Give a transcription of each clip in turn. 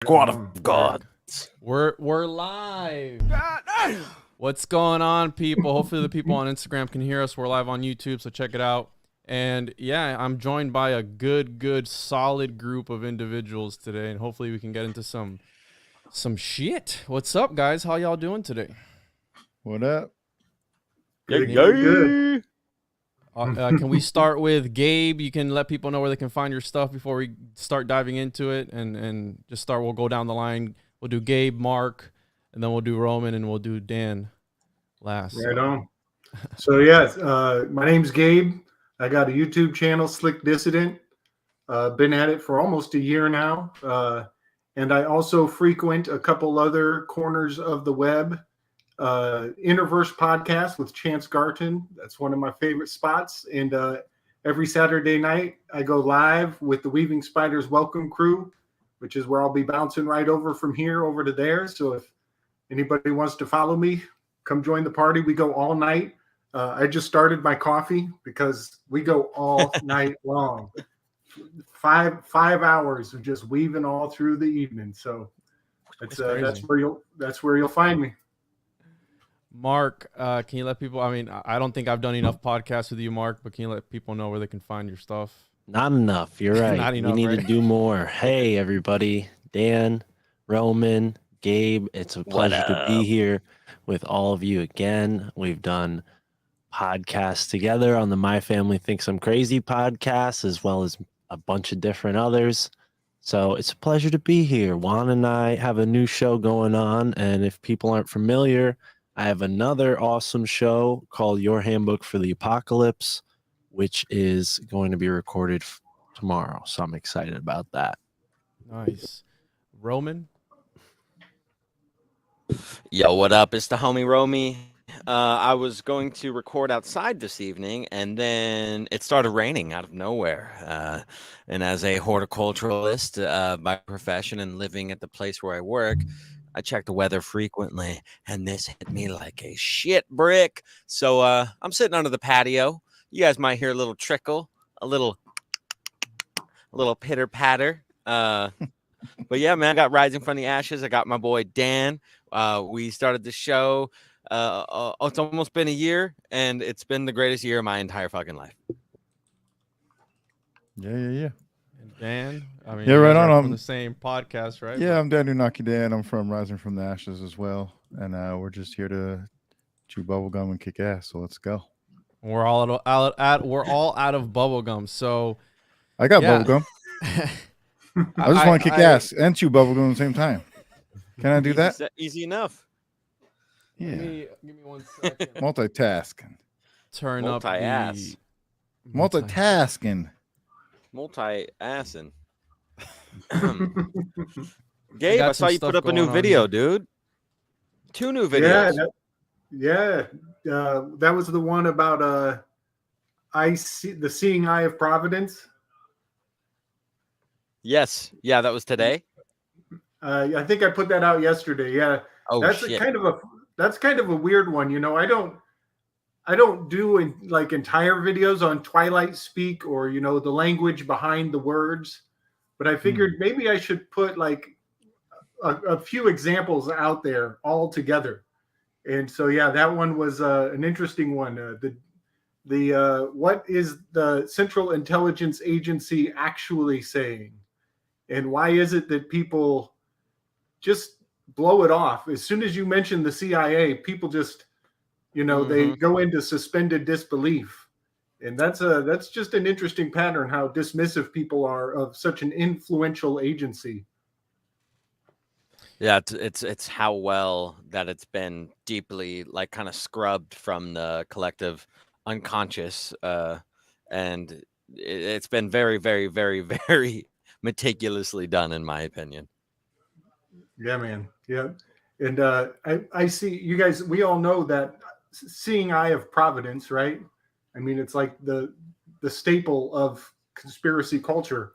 Squad of gods. We're live. What's going on, people? Hopefully the people on Instagram can hear us. We're live on YouTube, so check it out. And yeah, I'm joined by a good, solid group of individuals today, and hopefully we can get into some shit. What's up, guys? How y'all doing today? What up? Good. Can we start with Gabe? You can let people know where they can find your stuff before we start diving into it, and just start. We'll go down the line. We'll do Gabe, Mark, and then we'll do Roman, and we'll do Dan last. Right on. So yes, my name's Gabe. I got a YouTube channel, Slick Dissident. Been at it for almost a year now, and I also frequent a couple other corners of the web. Interverse podcast with Chance Garton. That's one of my favorite spots. And every Saturday night, I go live with the Weaving Spiders Welcome Crew, which is where I'll be bouncing right over from here over to there. So if anybody wants to follow me, come join the party. We go all night. I just started my coffee because we go all night long. 5 hours of just weaving all through the evening. So that's where you'll find me. Mark, can you let people, I mean, I don't think I've done enough podcasts with you, Mark, but can you let people know where they can find your stuff? Not enough. You're right. Not enough, we need right? to do more. Hey, everybody. Dan, Roman, Gabe, it's a pleasure to be here with all of you again. We've done podcasts together on the My Family Thinks I'm Crazy podcast, as well as a bunch of different others. So it's a pleasure to be here. Juan and I have a new show going on, and if people aren't familiar, I have another awesome show called Your Handbook for the Apocalypse, which is going to be recorded tomorrow. So I'm excited about that. Nice. Roman? Yo, what up? It's the homie Romy. I was going to record outside this evening, and then it started raining out of nowhere. And as a horticulturalist by profession and living at the place where I work, I check the weather frequently, and this hit me like a shit brick. So I'm sitting under the patio. You guys might hear a little trickle, a little pitter patter. But yeah, man, I got Rising from the Ashes. I got my boy Dan. We started the show. It's almost been a year, and it's been the greatest year of my entire fucking life. Yeah. And Dan? I mean, Yeah, right on. On the same podcast, right? Yeah, I'm Dan Unaki Dan. I'm from Rising from the Ashes as well. And we're just here to chew bubblegum and kick ass. So let's go. We're all we're all out of bubblegum. So I got yeah. bubblegum. I just want to kick ass and chew bubblegum at the same time. Can I do that? Easy enough. Yeah. Give me 1 second. Multitasking. Turn Multi-ass. up Multitasking. Multi-assing. Gabe, I saw you put up a new on video, here. dude. 2 new videos. That was the one about the seeing eye of providence. Yes. Yeah, that was today. I think I put that out yesterday. Yeah. Oh, that's shit. That's kind of a weird one. You know, I don't do entire videos on Twilight speak or, you know, the language behind the words, but I figured maybe I should put like a few examples out there all together. And so, yeah, that one was an interesting one. The what is the Central Intelligence Agency actually saying? And why is it that people just blow it off? As soon as you mention the CIA, people just, you know, they go into suspended disbelief. And that's just an interesting pattern, how dismissive people are of such an influential agency. Yeah, it's how well that it's been deeply like kind of scrubbed from the collective unconscious, and it's been very, very, very, very meticulously done, in my opinion. Yeah, man. Yeah. And I see you guys, we all know that seeing eye of providence, right? I mean, it's like the staple of conspiracy culture.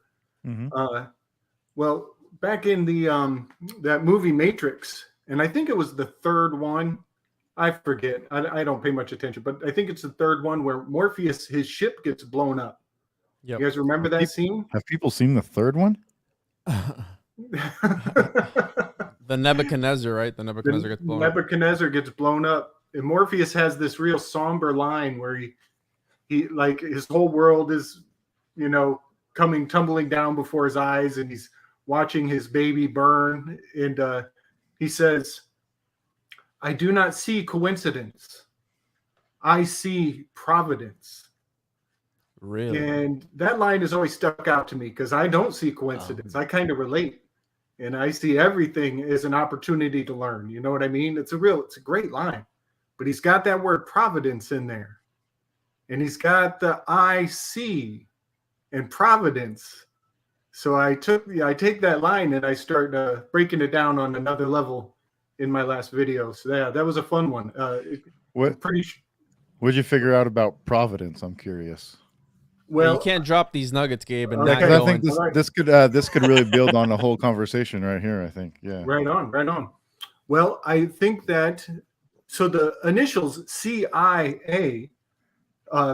Well, back in the that movie Matrix, and I think it was the third one. I forget. I don't pay much attention, but I think it's the third one where Morpheus, his ship gets blown up. Yep. You guys remember that scene? Have people seen the third one? The Nebuchadnezzar, right? The Nebuchadnezzar gets blown up. Nebuchadnezzar gets blown up, and Morpheus has this real somber line where he like his whole world is, you know, coming tumbling down before his eyes, and he's watching his baby burn, and he says, "I do not see coincidence. I see providence." Really? And that line has always stuck out to me because I don't see coincidence. I kind of relate, and I see everything as an opportunity to learn. You know what I mean? It's a great line, but he's got that word providence in there, and he's got the I see and providence. So I take that line and I start breaking it down on another level in my last video. So yeah, that was a fun one. What'd you figure out about providence? I'm curious. Well, you can't drop these nuggets, Gabe, and Okay. not I go think into this could really build on the whole conversation right here. I think, yeah. Right on. Well, I think that so the initials CIA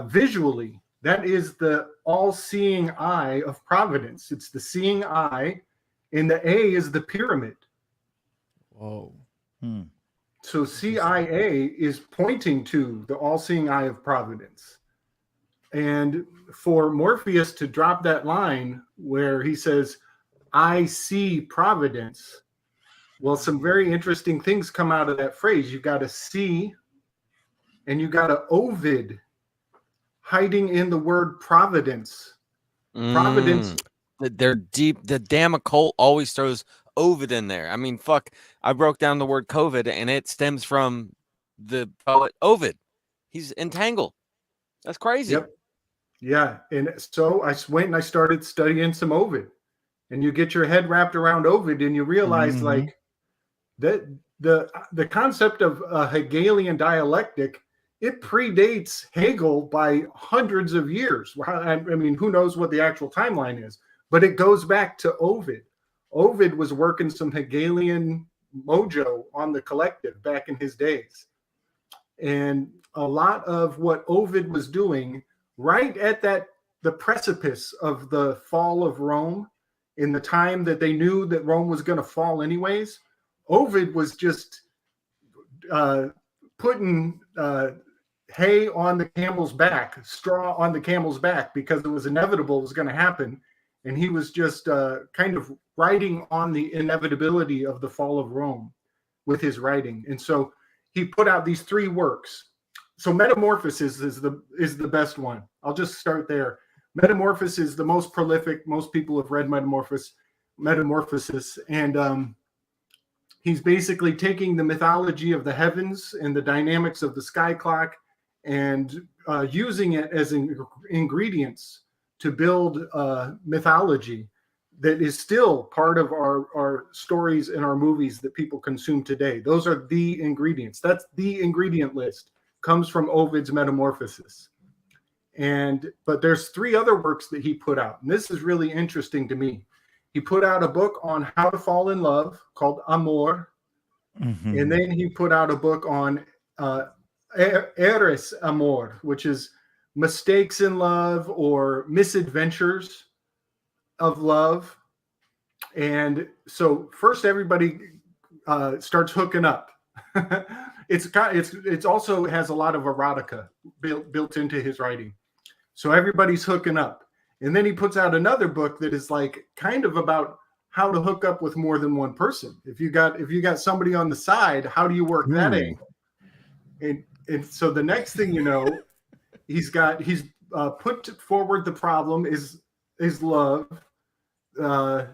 visually, that is the all-seeing eye of providence. It's the seeing eye, and the A is the pyramid. Whoa. So CIA is pointing to the all-seeing eye of providence. And for Morpheus to drop that line where he says, "I see providence," well, some very interesting things come out of that phrase. You got a C and you got a Ovid hiding in the word providence. Providence. They're deep. The damn occult always throws Ovid in there. I mean, fuck. I broke down the word COVID, and it stems from the poet Ovid. He's entangled. That's crazy. Yep. Yeah. And so I went and I started studying some Ovid. And you get your head wrapped around Ovid, and you realize like that the concept of Hegelian dialectic, it predates Hegel by hundreds of years. I mean, who knows what the actual timeline is, but it goes back to Ovid. Ovid was working some Hegelian mojo on the collective back in his days. And a lot of what Ovid was doing right at the precipice of the fall of Rome, in the time that they knew that Rome was going to fall anyways, Ovid was just putting hay on the camel's back, straw on the camel's back, because it was inevitable it was going to happen. And he was just kind of writing on the inevitability of the fall of Rome with his writing. And so he put out these 3 works. So Metamorphosis is the best one. I'll just start there. Metamorphosis is the most prolific. Most people have read Metamorphosis. And he's basically taking the mythology of the heavens and the dynamics of the sky clock and using it as ingredients to build mythology that is still part of our stories and our movies that people consume today. Those are the ingredients. That's the ingredient list. Comes from Ovid's Metamorphosis. But there's 3 other works that he put out. And this is really interesting to me. He put out a book on how to fall in love called Amor. And then he put out a book on Eres Amor, which is mistakes in love or misadventures of love. And so first everybody starts hooking up. It's also has a lot of erotica built into his writing. So everybody's hooking up. And then he puts out another book that is like kind of about how to hook up with more than one person. If you got somebody on the side, how do you work that angle? And so the next thing you know, he's put forward the problem is love. And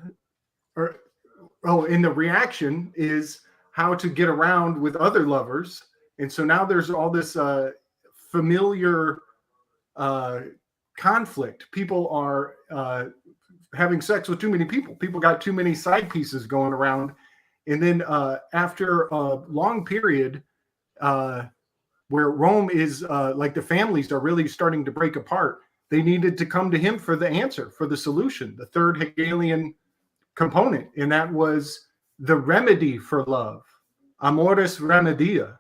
the reaction is how to get around with other lovers. And so now there's all this familiar conflict. People are having sex with too many people. People got too many side pieces going around. And then after a long period where Rome is like the families are really starting to break apart, they needed to come to him for the answer, for the solution, the third Hegelian component. And that was the remedy for love, amoris remedia.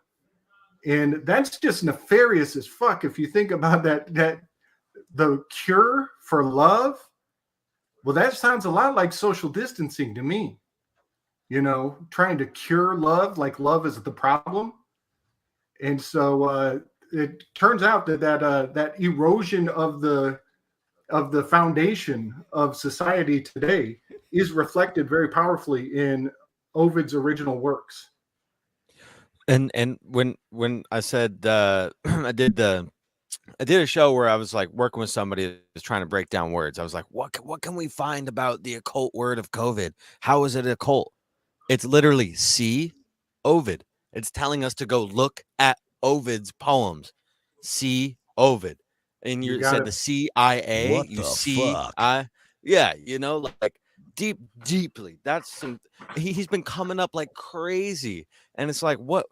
And that's just nefarious as fuck if you think about that the cure for love, Well, that sounds a lot like social distancing to me. You know, trying to cure love, like love is the problem. And so it turns out that erosion of the foundation of society today is reflected very powerfully in Ovid's original works. And when I said I did a show where I was like working with somebody that was trying to break down words. I was like, what can we find about the occult word of COVID? How is it occult? It's literally see Ovid. It's telling us to go look at Ovid's poems. See Ovid. And you said the CIA. What you the see fuck? Yeah, you know, like deeply. That's some he's been coming up like crazy. And it's like, what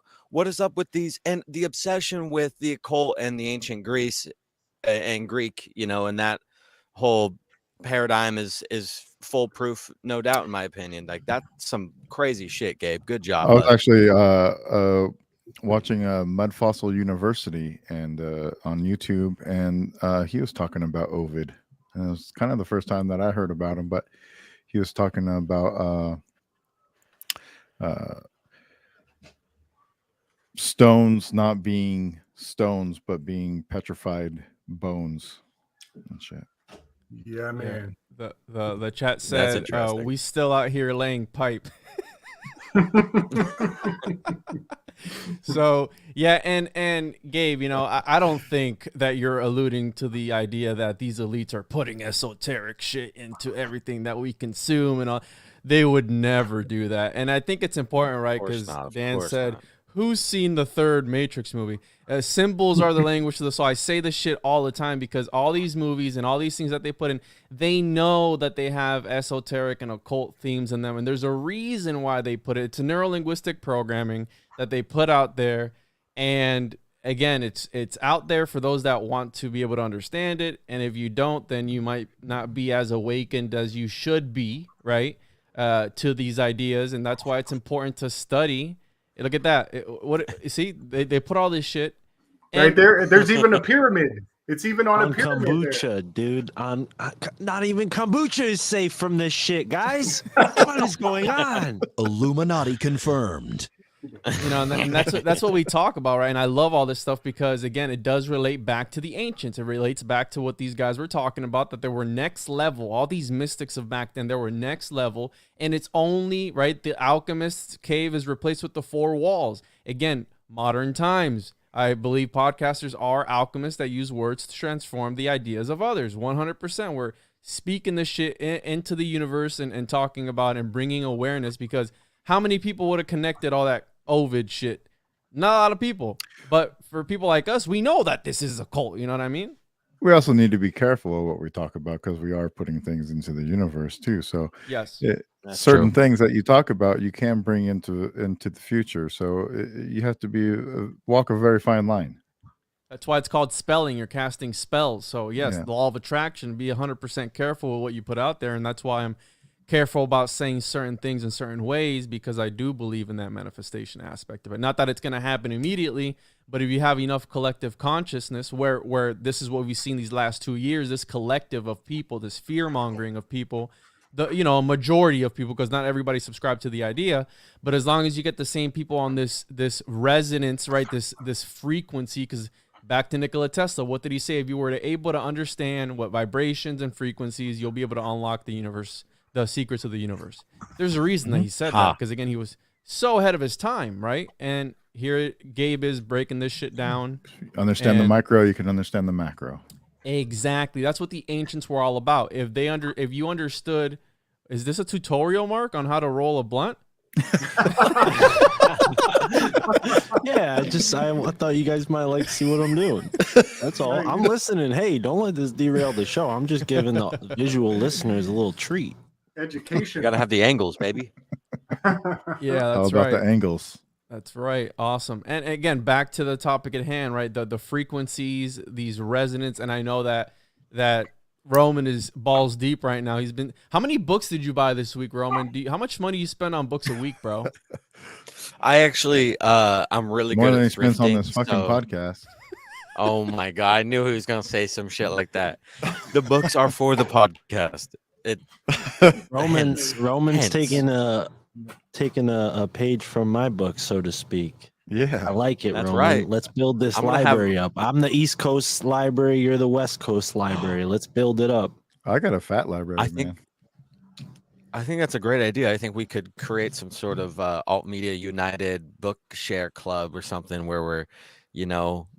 is up with these and the obsession with the occult and the ancient Greece and Greek, you know, and that whole paradigm is foolproof, no doubt, in my opinion. Like, that's some crazy shit, Gabe. Good job. I was bud. actually watching Mud Fossil University and on YouTube, and he was talking about Ovid. And it was kind of the first time that I heard about him, but he was talking about stones not being stones, but being petrified bones and shit. Yeah, man. The chat said interesting. we still out here laying pipe. So yeah, and Gabe, you know, I don't think that you're alluding to the idea that these elites are putting esoteric shit into everything that we consume and all. They would never do that. And I think it's important, right? Because Dan said, who's seen the third Matrix movie? Symbols are the language of the soul. I say this shit all the time because all these movies and all these things that they put in, they know that they have esoteric and occult themes in them. And there's a reason why they put it. It's a neurolinguistic programming that they put out there. And again, it's out there for those that want to be able to understand it. And if you don't, then you might not be as awakened as you should be, right? To these ideas. And that's why it's important to study. Look at that. You see, they put all this shit right there. There's even a pyramid. It's even on a pyramid kombucha, there. dude. On not even kombucha is safe from this shit, guys. What is going on? Illuminati confirmed. You know, and that's what we talk about, right? And I love all this stuff because, again, it does relate back to the ancients. It relates back to what these guys were talking about, that there were next level. All these mystics of back then, there were next level. And it's only, right, the alchemist's cave is replaced with the four walls. Again, modern times. I believe podcasters are alchemists that use words to transform the ideas of others. 100%. We're speaking this shit into the universe and talking about and bringing awareness, because how many people would have connected all that Ovid shit? Not a lot of people. But for people like us, we know that this is a cult. You know what I mean? We also need to be careful of what we talk about because we are putting things into the universe too. So yes, certain things that you talk about, you can bring into the future. So you have to walk a very fine line. That's why it's called spelling. You're casting spells. So yes, the law of attraction. Be 100% careful with what you put out there, and that's why I'm careful about saying certain things in certain ways, because I do believe in that manifestation aspect of it. Not that it's going to happen immediately, but if you have enough collective consciousness where this is what we've seen these last 2 years, this collective of people, this fear mongering of people, a majority of people, because not everybody subscribed to the idea, but as long as you get the same people on this resonance, right, this frequency, because back to Nikola Tesla, what did he say? If you were able to understand what vibrations and frequencies, you'll be able to unlock the universe, the secrets of the universe. There's a reason that he said that, because again, he was so ahead of his time, right? And here Gabe is breaking this shit down. Understand the micro, you can understand the macro. Exactly. That's what the ancients were all about. If you understood, is this a tutorial, Mark, on how to roll a blunt? Yeah, I thought you guys might like to see what I'm doing. That's all. I'm listening. Hey, don't let this derail the show. I'm just giving the visual listeners a little treat. Education. You gotta have the angles, baby. Yeah, that's right. The angles. That's right. Awesome. And again, back to the topic at hand, right? The frequencies, these resonance, and I know that Roman is balls deep right now. How many books did you buy this week, Roman? How much money you spend on books a week, bro? I actually, I'm really more good than at he spends on this thrifting, fucking podcast. Oh my god, I knew he was gonna say some shit like that. The books are for the podcast. it Roman's hence. taking a page from my book, so to speak. Yeah. I like it, That's Roman. right. Let's build this I'm gonna have- library up. I'm the East Coast library. You're the West Coast library. Let's build it up. I got a fat library, I think that's a great idea. I think we could create some sort of alt media united book share club or something where we're,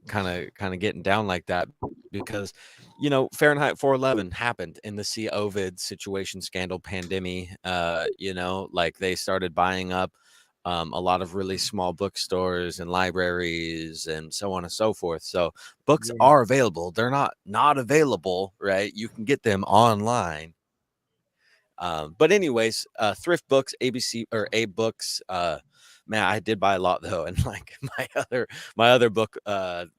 kind of getting down like that, because, Fahrenheit 411 happened in the Ovid situation, scandal, pandemic. Like they started buying up a lot of really small bookstores and libraries and so on and so forth. So books are available. They're not available, right? You can get them online. But anyways, thrift books, ABC or A books. Man, I did buy a lot though, and like my other book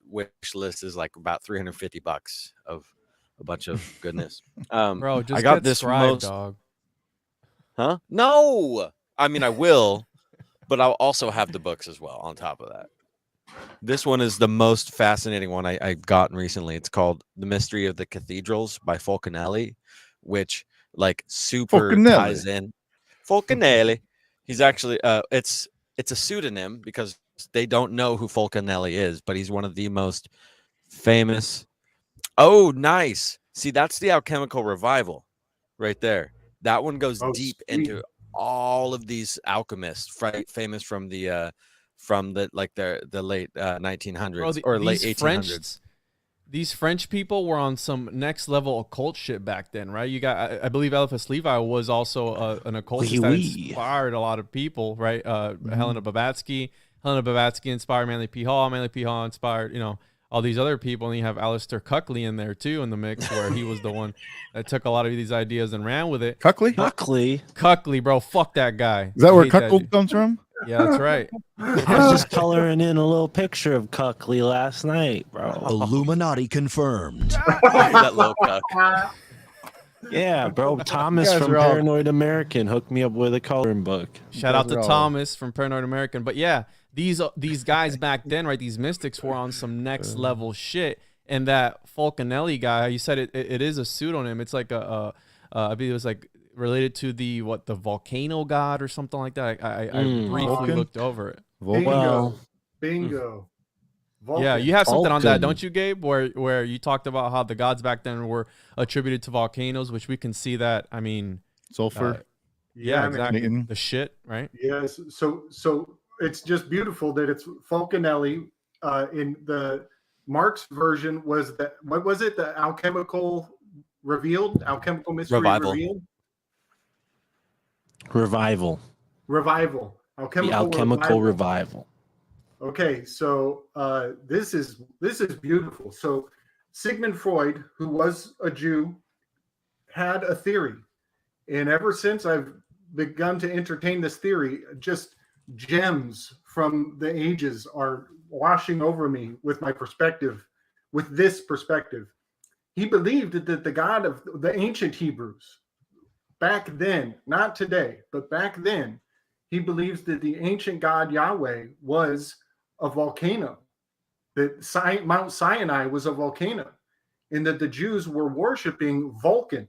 wish list is like about $350 of a bunch of goodness. Bro, just I got get this Scribe, dog. Huh? No, I mean I will, but I'll also have the books as well on top of that. This one is the most fascinating one I've gotten recently. It's called The Mystery of the Cathedrals by Fulcanelli, which like super ties in. Fulcanelli. He's actually it's a pseudonym because they don't know who Fulcanelli is, but he's one of the most famous. Oh, nice. See, that's the alchemical revival right there. That one goes deep into all of these alchemists, famous from the like the late 1900s or late 1800s. These French people were on some next level occult shit back then, right? You got, I believe Eliphas Levi was also an occultist that inspired a lot of people, right? Helena Blavatsky inspired Manly P. Hall. Manly P. Hall inspired, all these other people. And you have Aleister Cuckley in there too in the mix, where he was the one that took a lot of these ideas and ran with it. Cuckley, bro, fuck that guy. Is that where cuckold comes from? Yeah, that's right. I was just coloring in a little picture of Cuckley last night, bro. Illuminati confirmed. That little cuck. Yeah, bro. Thomas from Paranoid American hooked me up with a coloring book. Shout out to Thomas from Paranoid American. But yeah, these guys back then, right? These mystics were on some next level shit. And that Fulcanelli guy, you said it is a pseudonym. It's like I believe it was like related to the volcano god or something like that. I briefly looked over it. Bingo. Vulcan. Yeah, you have something on that, don't you, Gabe? Where you talked about how the gods back then were attributed to volcanoes, which we can see that. I mean, sulfur. Yeah, exactly. The shit, right? Yes. So it's just beautiful that it's Fulcanelli. In the Marx version was that, what was it? The alchemical mystery revealed. Revival. Alchemical revival. Okay, so this is beautiful. So Sigmund Freud, who was a Jew, had a theory, and ever since I've begun to entertain this theory, just gems from the ages are washing over me with my perspective, with this perspective. He believed that the God of the ancient Hebrews, back then, not today, but back then, he believes that the ancient God Yahweh was a volcano, that Mount Sinai was a volcano, and that the Jews were worshiping Vulcan,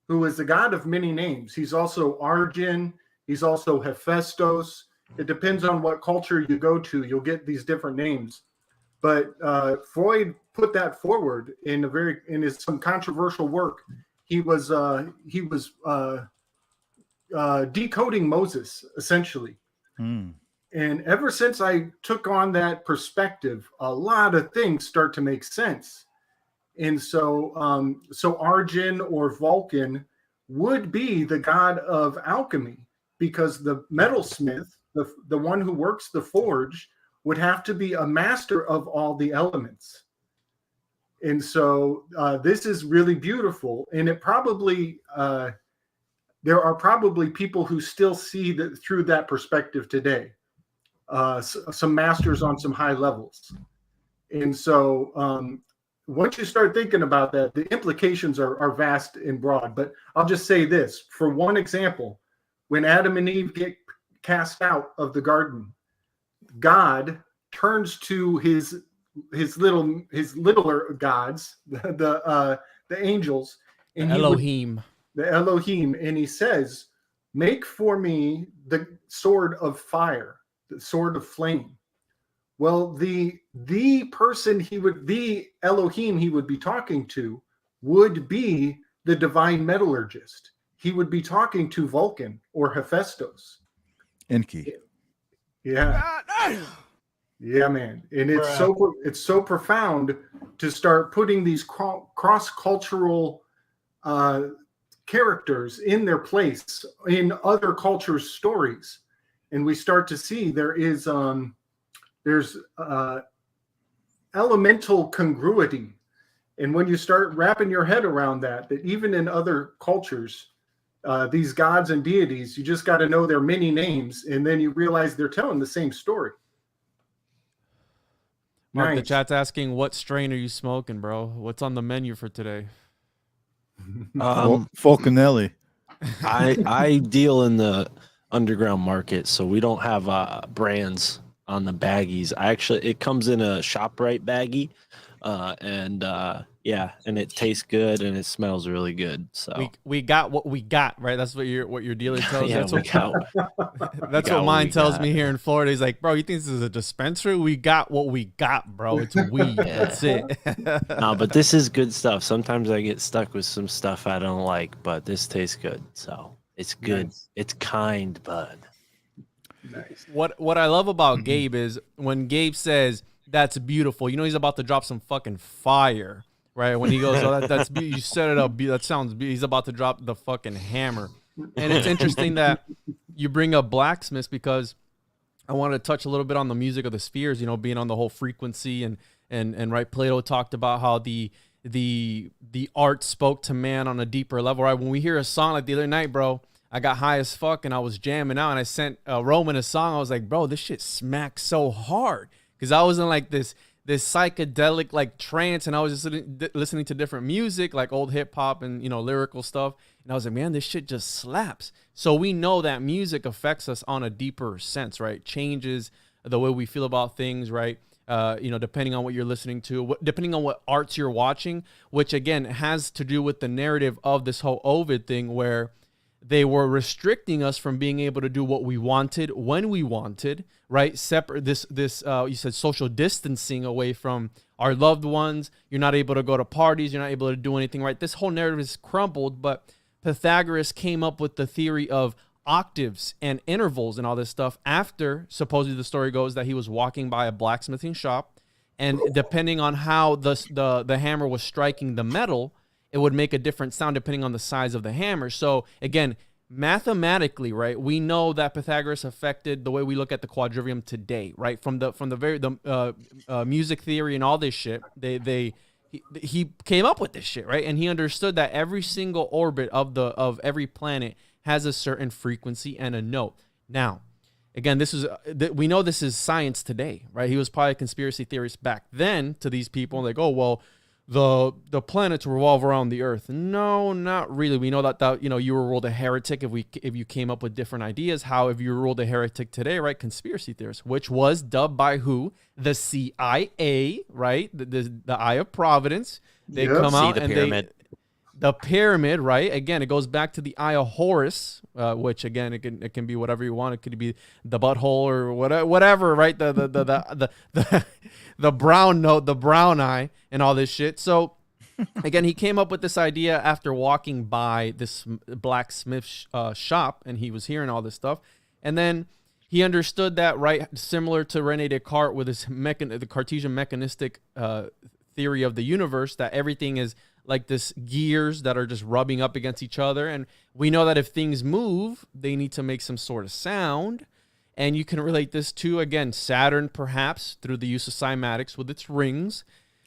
who is the god of many names. He's also Arjun, he's also Hephaestus. It depends on what culture you go to, you'll get these different names. But Freud put that forward in some controversial work. He was decoding Moses, essentially. And ever since I took on that perspective, a lot of things start to make sense. And so Arjun or Vulcan would be the god of alchemy, because the metalsmith, the one who works the forge, would have to be a master of all the elements. And so this is really beautiful. And it probably, there are probably people who still see that through that perspective today. Some masters on some high levels. And so once you start thinking about that, the implications are vast and broad. But I'll just say this, for one example, when Adam and Eve get cast out of the garden, God turns to his littler gods, the angels, and Elohim. the Elohim, and he says, make for me the sword of fire, the sword of flame. Well, the Elohim he would be talking to would be the divine metallurgist. He would be talking to Vulcan or Hephaestus. Enki. Yeah. Yeah, man. And it's so profound to start putting these cross-cultural characters in their place in other cultures' stories. And we start to see there's elemental congruity. And when you start wrapping your head around that even in other cultures, these gods and deities, you just got to know their many names, and then you realize they're telling the same story. Mark, Nice. the chat's asking, what strain are you smoking, bro? What's on the menu for today? Falconelli. I deal in the underground market, so we don't have brands on the baggies. It comes in a ShopRite baggie, and it tastes good and it smells really good. So we got what we got, right? That's what your dealer tells you. yeah, That's what mine tells me here in Florida. He's like, bro, you think this is a dispensary? We got what we got, bro. It's weed. That's it. No, but this is good stuff. Sometimes I get stuck with some stuff I don't like, but this tastes good. So it's good. Nice. It's kind bud. Nice. What I love about Gabe is when Gabe says that's beautiful, he's about to drop some fucking fire. Right, when he goes, oh, that's you set it up. That sounds. He's about to drop the fucking hammer, and it's interesting that you bring up blacksmiths because I wanted to touch a little bit on the music of the spheres. Being on the whole frequency and right. Plato talked about how the art spoke to man on a deeper level. Right, when we hear a song like the other night, bro, I got high as fuck and I was jamming out and I sent Roman a song. I was like, bro, this shit smacks so hard because I was in like this psychedelic like trance, and I was just listening to different music like old hip hop and lyrical stuff, and I was like, man, this shit just slaps. So we know that music affects us on a deeper sense, right? Changes the way we feel about things, right? Depending on what you're listening to, depending on what arts you're watching, which again has to do with the narrative of this whole Ovid thing, where they were restricting us from being able to do what we wanted when we wanted, right? Separate this you said social distancing away from our loved ones. You're not able to go to parties. You're not able to do anything, right? This whole narrative is crumbled, but Pythagoras came up with the theory of octaves and intervals and all this stuff after, supposedly the story goes, that he was walking by a blacksmithing shop, and depending on how the hammer was striking the metal, it would make a different sound depending on the size of the hammer. So again, mathematically, right, we know that Pythagoras affected the way we look at the quadrivium today, right? From the music theory and all this shit, he came up with this shit, right? And he understood that every single orbit of every planet has a certain frequency and a note. Now, again, we know this is science today, right? He was probably a conspiracy theorist back then to these people, like, oh well, the planets revolve around the Earth. No, not really. We know that you were ruled a heretic if you came up with different ideas. How if you were ruled a heretic today, right? Conspiracy theorists, which was dubbed by who? The CIA, right? The Eye of Providence. They come out and pyramid. The pyramid, right? Again, it goes back to the Eye of Horus, which again it can be whatever you want. It could be the butthole or whatever, right? The brown note, the brown eye, and all this shit. So again, he came up with this idea after walking by this blacksmith shop, and he was hearing all this stuff, and then he understood that, right, similar to René Descartes with his the Cartesian mechanistic theory of the universe, that everything is like this gears that are just rubbing up against each other. And we know that if things move, they need to make some sort of sound. And you can relate this to, again, Saturn, perhaps, through the use of cymatics with its rings,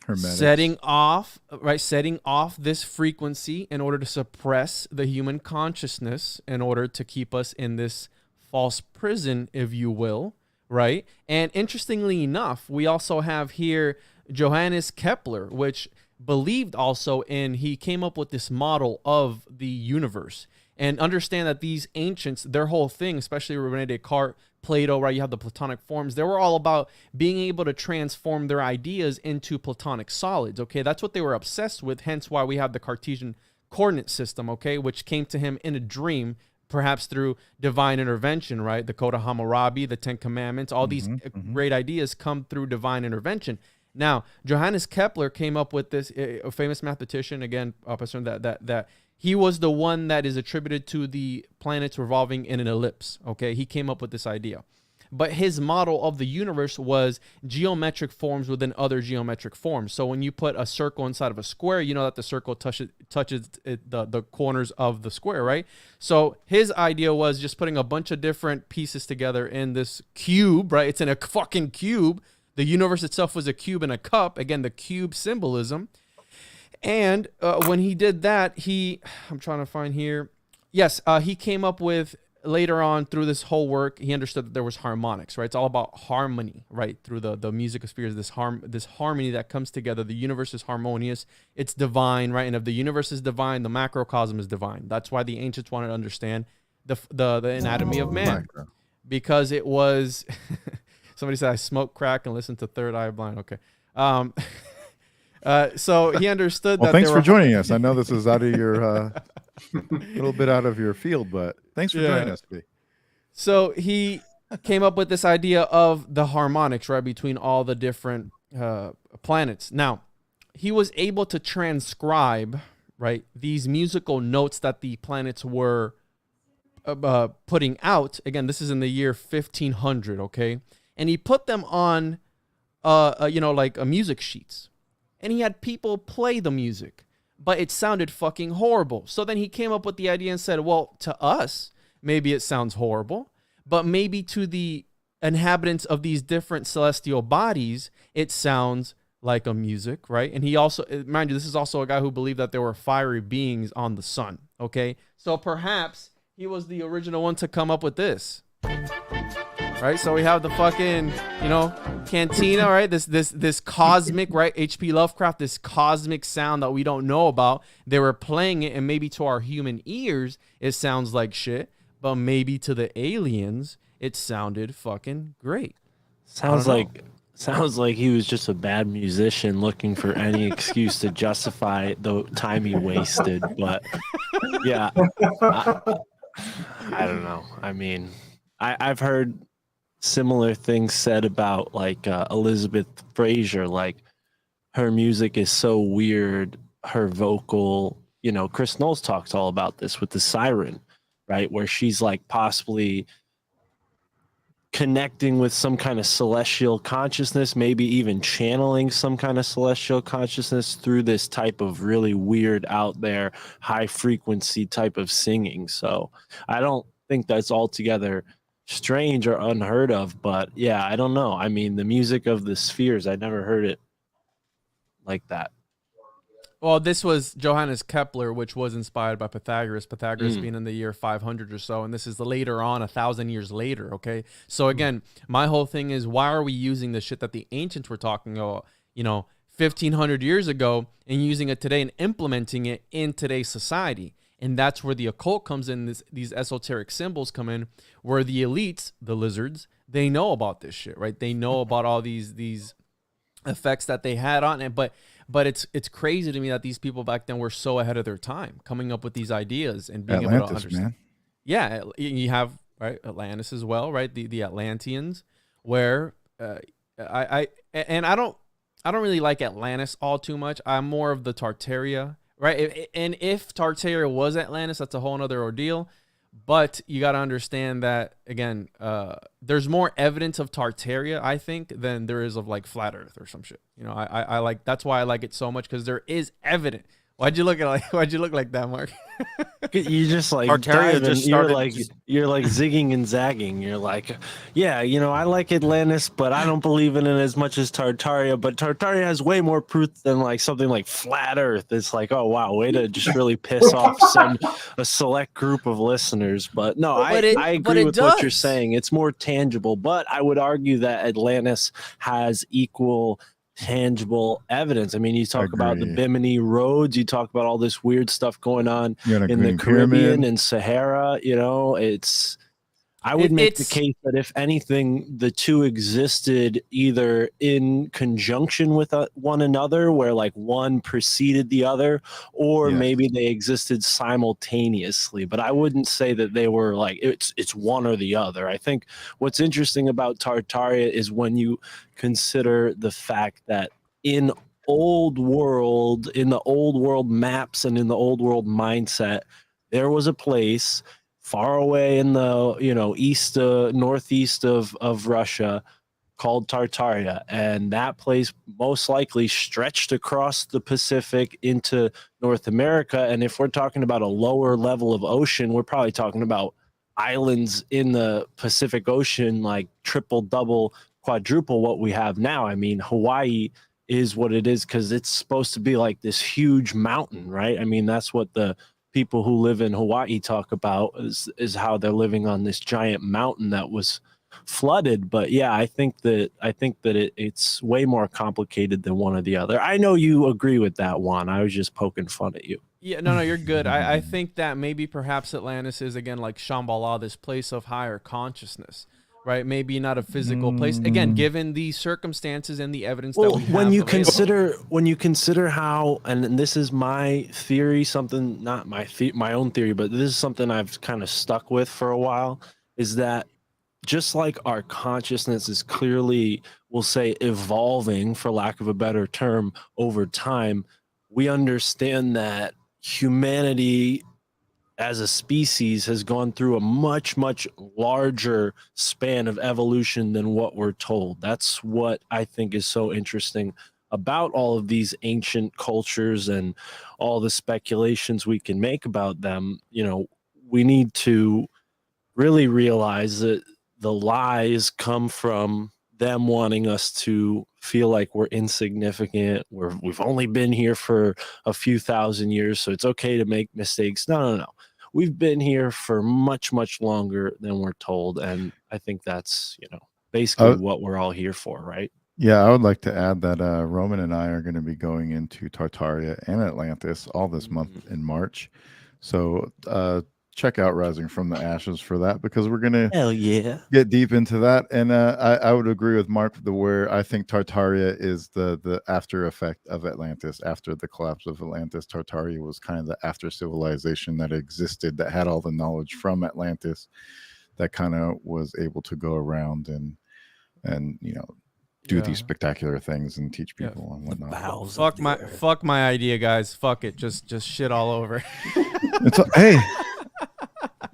Hermetics. setting off this frequency in order to suppress the human consciousness, in order to keep us in this false prison, if you will, right? And interestingly enough, we also have here Johannes Kepler, which believed also in, he came up with this model of the universe. And understand that these ancients, their whole thing, especially René Descartes, Plato, right? You have the Platonic forms. They were all about being able to transform their ideas into Platonic solids, okay? That's what they were obsessed with, hence why we have the Cartesian coordinate system, okay, which came to him in a dream, perhaps through divine intervention, right? The Code of Hammurabi, the Ten Commandments, all these great ideas come through divine intervention. Now, Johannes Kepler came up with this, a famous mathematician, again, that he was the one that is attributed to the planets revolving in an ellipse, okay? He came up with this idea. But his model of the universe was geometric forms within other geometric forms. So when you put a circle inside of a square, you know that the circle touches the corners of the square, right? So his idea was just putting a bunch of different pieces together in this cube, right? It's in a fucking cube. The universe itself was a cube in a cup. Again, the cube symbolism. And when he did that, I'm trying to find here. Yes, he came up with, later on through this whole work, he understood that there was harmonics, right? It's all about harmony, right? Through the music of spheres, this harmony that comes together. The universe is harmonious. It's divine, right? And if the universe is divine, the macrocosm is divine. That's why the ancients wanted to understand the anatomy of man. Because it was... Somebody said, I smoke crack and listen to Third Eye Blind. Okay. So he understood that. Thanks for joining us. I know this is out of your... a little bit out of your field, but thanks for joining us today. So he came up with this idea of the harmonics, right, between all the different planets. Now, he was able to transcribe, right, these musical notes that the planets were putting out. Again, this is in the year 1500, okay? And he put them on, like music sheets. And he had people play the music. But it sounded fucking horrible. So then he came up with the idea and said, well, to us, maybe it sounds horrible, but maybe to the inhabitants of these different celestial bodies, it sounds like a music, right? And he also, mind you, this is also a guy who believed that there were fiery beings on the sun, okay? So perhaps he was the original one to come up with this. Right, so we have the fucking, cantina, right? This cosmic, right? H.P. Lovecraft, this cosmic sound that we don't know about. They were playing it, and maybe to our human ears, it sounds like shit, but maybe to the aliens, it sounded fucking great. Sounds like he was just a bad musician looking for any excuse to justify the time he wasted. But yeah, I don't know. I mean, I've heard similar things said about like Elizabeth Fraser, like her music is so weird, her vocal, Chris Knowles talks all about this with the siren, right, where she's like possibly connecting with some kind of celestial consciousness, maybe even channeling some kind of celestial consciousness through this type of really weird, out there, high frequency type of singing. So I don't think that's altogether strange or unheard of, but yeah, I don't know. I mean, the music of the spheres, I never heard it like that. Well, this was Johannes Kepler, which was inspired by Pythagoras being in the year 500 or so, and this is later on, 1,000 years later, okay? So again, my whole thing is, why are we using the shit that the ancients were talking about, 1,500 years ago, and using it today and implementing it in today's society? And that's where the occult comes in. These esoteric symbols come in, where the elites, the lizards, they know about this shit, right? They know about all these effects that they had on it. But it's crazy to me that these people back then were so ahead of their time, coming up with these ideas and being able to understand. Man. Yeah, you have right Atlantis as well, right? The Atlanteans, where I don't really like Atlantis all too much. I'm more of the Tartaria. Right, and if Tartaria was Atlantis, that's a whole other ordeal. But you got to understand that, again, there's more evidence of Tartaria, I think, than there is of like flat Earth or some shit. I like, that's why I like it so much, because there is evidence. Why'd you look like that, Mark? You just like Tartaria just started. You're like zigging and zagging. You're like, yeah, I like Atlantis, but I don't believe in it as much as Tartaria. But Tartaria has way more proof than like something like flat Earth. It's like, oh wow, way to just really piss off a select group of listeners. But no, I agree with what you're saying. It's more tangible. But I would argue that Atlantis has equal tangible evidence. I mean, you talk about the Bimini roads, you talk about all this weird stuff going on in the Caribbean and Sahara, it's I would make the It's case that if anything, the two existed either in conjunction with one another, where like one preceded the other, or Yes. maybe they existed simultaneously. But I wouldn't say that they were like it's one or the other. I think what's interesting about Tartaria is when you consider the fact that in the old world maps and in the old world mindset, there was a place far away in the northeast of Russia called Tartaria, and that place most likely stretched across the Pacific into North America. And if we're talking about a lower level of ocean, we're probably talking about islands in the Pacific Ocean, like triple, double, quadruple what we have now. I mean, Hawaii is what it is because it's supposed to be like this huge mountain, right? I mean, that's what the people who live in Hawaii talk about is how they're living on this giant mountain that was flooded. But yeah, I think that it's way more complicated than one or the other. I know you agree with that, Juan. I was just poking fun at you. Yeah, no, you're good. I think that maybe perhaps Atlantis is, again, like Shambhala, this place of higher consciousness, right? Maybe not a physical place. Again, given the circumstances and the evidence that we have when you available. consider how, and this is my theory, something not my own theory, but this is something I've kind of stuck with for a while, is that just like our consciousness is clearly, we'll say, evolving, for lack of a better term, over time, we understand that humanity as a species has gone through a much, much larger span of evolution than what we're told. That's what I think is so interesting about all of these ancient cultures and all the speculations we can make about them. We need to really realize that the lies come from them wanting us to feel like we're insignificant. We've only been here for a few thousand years, so it's okay to make mistakes. No. We've been here for much, much longer than we're told, and I think that's basically what we're all here for, right? Yeah, I would like to add that Roman and I are going to be going into Tartaria and Atlantis all this month in March. So check out Rising from the Ashes for that, because we're going to get deep into that. And I would agree with Mark where I think Tartaria is the after effect of Atlantis. After the collapse of Atlantis, Tartaria was kind of the after civilization that existed, that had all the knowledge from Atlantis, that kind of was able to go around and do these spectacular things and teach people and whatnot. Fuck my idea, guys. Fuck it. Just shit all over. Hey,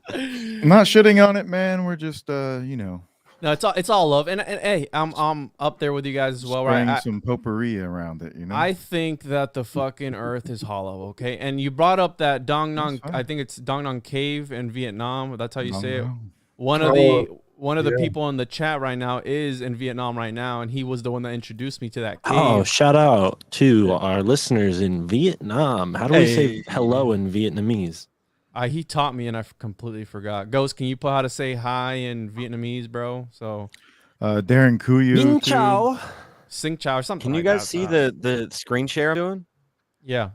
I'm not shitting on it, man. We're just No, it's all love. And hey, I'm up there with you guys as well, right? Some potpourri around it, I think that the fucking earth is hollow, okay? And you brought up that Dong Nong, I think it's Dong Nong Cave in Vietnam. That's how you say it. One of the people in the chat right now is in Vietnam right now, and he was the one that introduced me to that cave. Oh, shout out to our listeners in Vietnam. How do we say hello in Vietnamese? He taught me, and I completely forgot. Ghost, can you put how to say hi in Vietnamese, bro? So, Darren Kuyu. Xin chào. Sing chow or something. Can you guys see the screen share I'm doing? Yeah.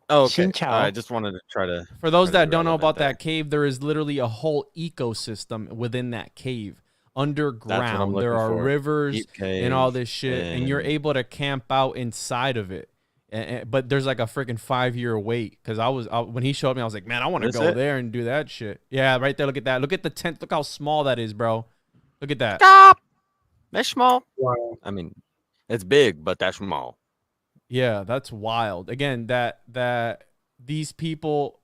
Oh, okay. I just wanted to try to. For those that don't know about that cave, there is literally a whole ecosystem within that cave. Underground, there are rivers and all this shit, and you're able to camp out inside of it. But there's like a freaking 5-year wait, because when he showed me, I was like, man, I want to go there and do that shit. Yeah, right there. Look at that. Look at the tent. Look how small that is, bro. Look at that. Stop. That's small. Wow. I mean, it's big, but that's small. Yeah, that's wild. Again, that these people,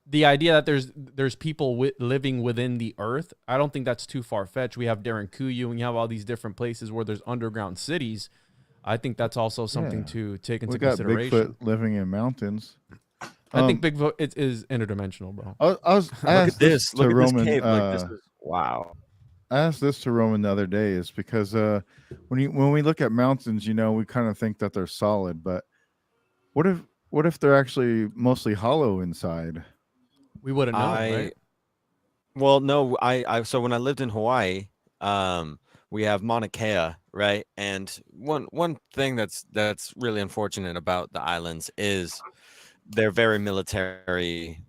the idea that there's people living within the earth, I don't think that's too far fetched. We have Darren Kuyu, and you have all these different places where there's underground cities. I think that's also something to take into consideration. Bigfoot living in mountains. I think Bigfoot is interdimensional, bro. Look at this. Look at Roman, this cave. This is wow. I asked this to Roman the other day, is because when we look at mountains, we kind of think that they're solid, but what if they're actually mostly hollow inside? We wouldn't know, right? Well, no, so when I lived in Hawaii, we have Mauna Kea, right? And one thing that's really unfortunate about the islands is they're very military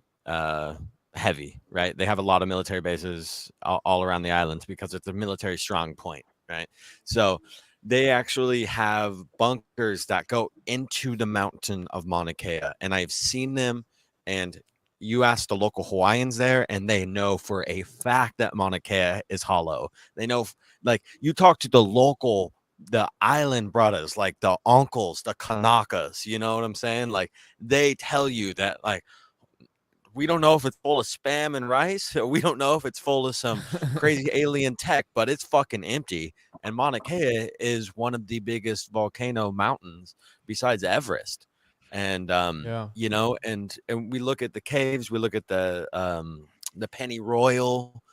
heavy, right? They have a lot of military bases all around the islands because it's a military strong point, right? So they actually have bunkers that go into the mountain of Mauna Kea, and I've seen them. And you ask the local Hawaiians there, and they know for a fact that Mauna Kea is hollow. They know, like, you talk to the island brothers, like the uncles, the Kanakas, you know what I'm saying? Like, they tell you that, like, we don't know if it's full of spam and rice. We don't know if it's full of some crazy alien tech, but it's fucking empty. And Mauna Kea is one of the biggest volcano mountains besides Everest. And Yeah. you know, and we look at the caves, we look at the Penny Royal,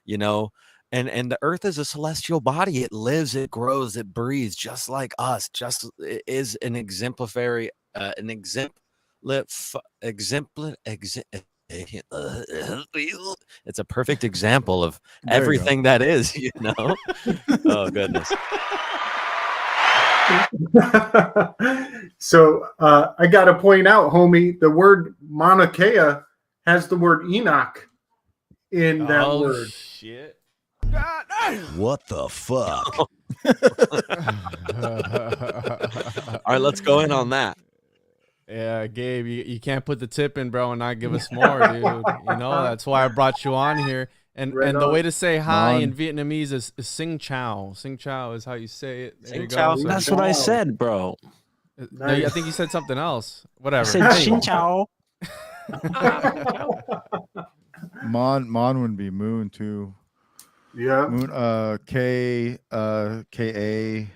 you know, and the earth is a celestial body. It lives, it grows, it breathes just like us. Just it is an exemplary an exemplar it's a perfect example of There you go. everything that is, you know. Oh goodness. So I got to point out, homie, the word Mauna Kea has the word Enoch in that word. Shit. What the fuck? All right, let's go in on that. Yeah, Gabe, you can't put the tip in, bro, and not give us more, dude. You know, that's why I brought you on here. And Right the on. way to say hi in Mon. Vietnamese is Sing Chao. Sing Chao is how you say it. There Sing you Chao. go. So That's what I said, bro. no, I think you said something else. I Whatever. said Anyway. Xin Chao. Mon would be moon too. Yeah. Moon K K-A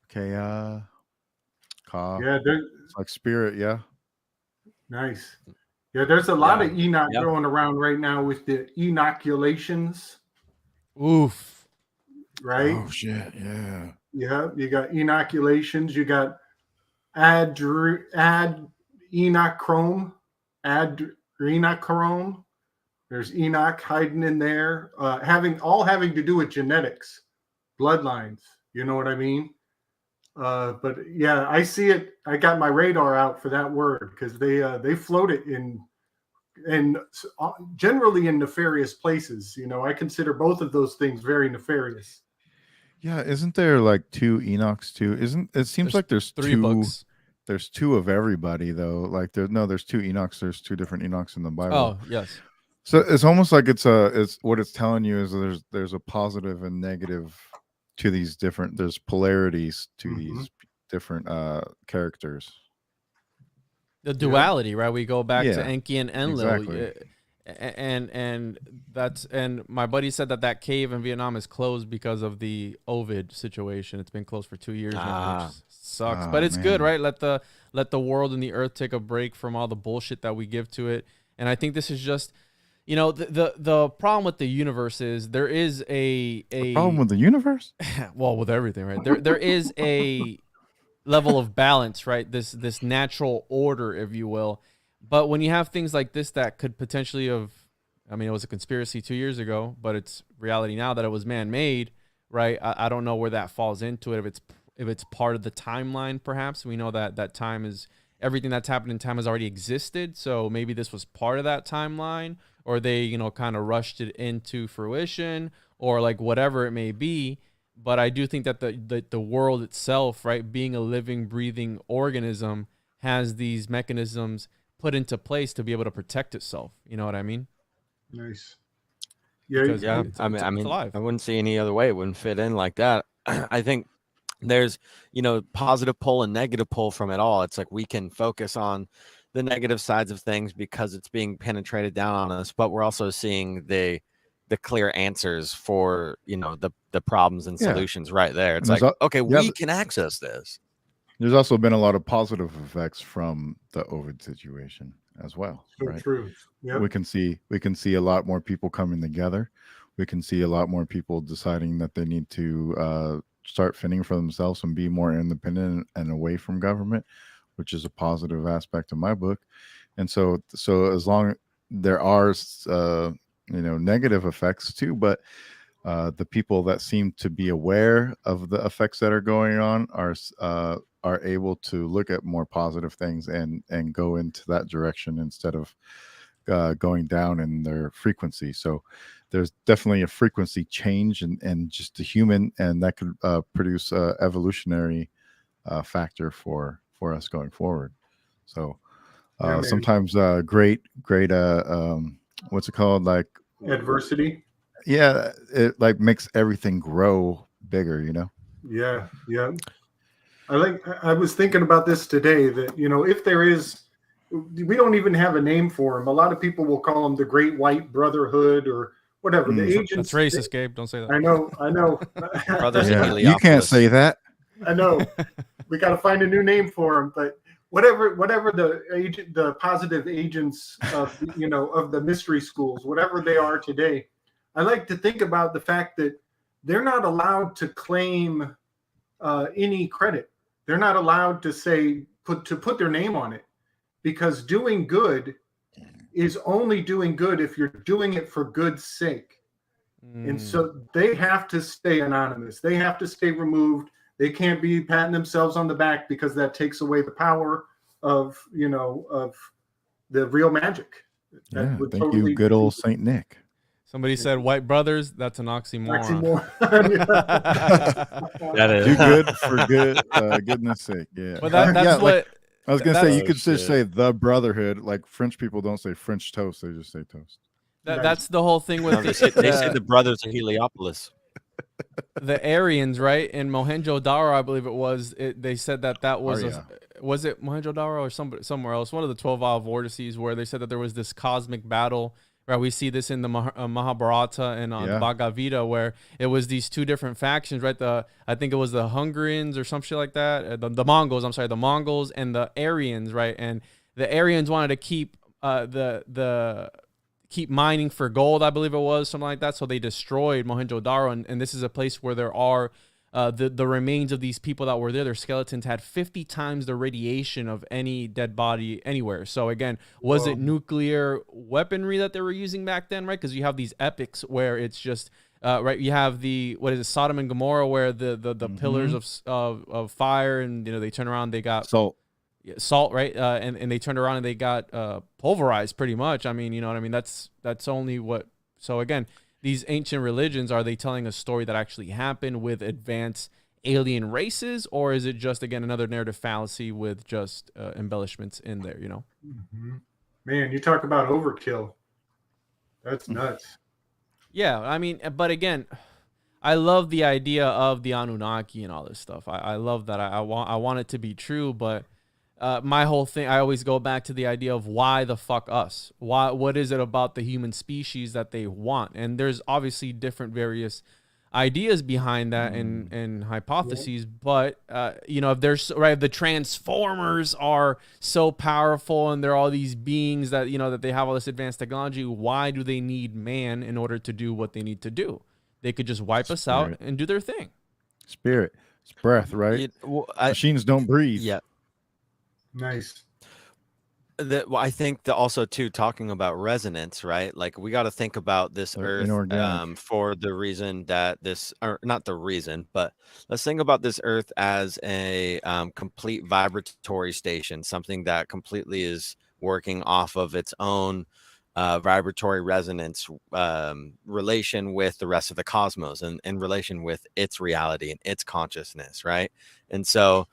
Ka. Yeah. It's like spirit, yeah. Nice. Yeah, there's a lot of Enoch Yep. going around right now with the inoculations, Oof. right? Oh shit, yeah. Yeah, you got inoculations. You got adrenochrome. There's Enoch hiding in there, having to do with genetics, bloodlines. You know what I mean? But yeah, I see it. I got my radar out for that word because they float it in generally in nefarious places. You know, I consider both of those things very nefarious. Yeah, isn't there like two Enochs too? Isn't it seems like there's 3 two books. there's two of everybody though. Like there's two Enochs, there's two different Enochs in the Bible. Oh, yes. So it's almost like it's what it's telling you is there's a positive and negative to these different there's polarities to these different characters. The duality, right? We go back to Yeah, Enki and Enlil. exactly. And my buddy said that cave in Vietnam is closed because of the Ovid situation. It's been closed for 2 years now, which sucks. Oh, But it's good, man. right? Let the world and the earth take a break from all the bullshit that we give to it. And I think this is just, you know, the problem with the universe is there is a Problem with the universe? well, with everything, right? There is a level of balance, right? This natural order, if you will. But when you have things like this that could potentially have, I mean, it was a conspiracy 2 years ago, but it's reality now that it was man-made, right? I don't know where that falls into it. If it's part of the timeline, perhaps we know that time is everything that's happened in time has already existed. So maybe this was part of that timeline, or they, you know, kind of rushed it into fruition, or like whatever it may be. But I do think that the world itself, right, being a living, breathing organism, has these mechanisms put into place to be able to protect itself. You know what I mean? Nice. Yeah. Because Yeah, it's I mean, alive. I wouldn't see any other way. It wouldn't fit in like that. I think there's, you know, positive pull and negative pull from it all. It's like we can focus on the negative sides of things because it's being penetrated down on us, but we're also seeing the clear answers for, you know, the problems and Yeah. solutions right there. It's And like, okay, yeah, we can access this. there's also been a lot of positive effects from the Ovid situation as well. So Right? true. Yep. We can see a lot more people coming together. We can see a lot more people deciding that they need to start fending for themselves and be more independent and away from government, which is a positive aspect of my book. And so as long there are you know, negative effects too, but the people that seem to be aware of the effects that are going on are able to look at more positive things and go into that direction instead of going down in their frequency. So there's definitely a frequency change and just the human, and that could produce a evolutionary factor for us going forward. So sometimes great what's it called, like adversity. Yeah, it like makes everything grow bigger, Yeah. I was thinking about this today, that if there is, we don't even have a name for them. A lot of people will call them the Great White Brotherhood or whatever. The agents. That's racist, Gabe. Don't say that. I know. Brothers Yeah, of you can't say that. I know. We got to find a new name for them, but whatever the positive agents of of the mystery schools, whatever they are today, I like to think about the fact that they're not allowed to claim any credit. They're not allowed to put their name on it, because doing good is only doing good if you're doing it for good's sake. And so they have to stay anonymous. They have to stay removed. They can't be patting themselves on the back, because that takes away the power of the real magic. Yeah, thank you, good old Saint Nick. Somebody said white brothers. That's an oxymoron. That is Do good for good, goodness sake. Yeah. But that's what I was gonna say. You could shit. just say the brotherhood. Like French people don't say French toast; they just say toast. that's the whole thing with No, they say the brothers of Heliopolis. the Aryans, right? In Mohenjo-Daro, I believe it was. They said that was was it Mohenjo-Daro or somewhere else? One of the 12 vial vortices, where they said that there was this cosmic battle. Right, we see this in the Mahabharata and the Bhagavad Gita, where it was these two different factions, right? I think it was the Hungarians or some shit like that. The Mongols, I'm sorry, the Mongols and the Aryans, right? And the Aryans wanted to keep keep mining for gold, I believe it was, something like that. So they destroyed Mohenjo-Daro, and this is a place where there are the remains of these people that were there. Their skeletons had 50 times the radiation of any dead body anywhere. So again, was it nuclear weaponry that they were using back then, right? Because you have these epics where it's just right. You have Sodom and Gomorrah, where the pillars of fire, and they turn around, they got salt, right? And they turned around and they got pulverized pretty much. I mean, you know what I mean? That's only what. So again, these ancient religions, are they telling a story that actually happened with advanced alien races, or is it just, again, another narrative fallacy with just embellishments in there, Mm-hmm. Man, you talk about overkill. That's nuts. Yeah, I mean, but again, I love the idea of the Anunnaki and all this stuff. I love that. I want it to be true, but my whole thing, I always go back to the idea of why the fuck us? What is it about the human species that they want? And there's obviously different various ideas behind that and hypotheses, but if there's right, the Transformers are so powerful and they're all these beings that that they have all this advanced technology, why do they need man in order to do what they need to do? They could just wipe us out and do their thing. Spirit, it's breath, right? Machines don't breathe. Yeah. Nice. I think that also too, talking about resonance, right? Like we got to think about this Earth for the reason that or not the reason, but let's think about this Earth as a complete vibratory station, something that completely is working off of its own vibratory resonance relation with the rest of the cosmos, and in relation with its reality and its consciousness, right? And so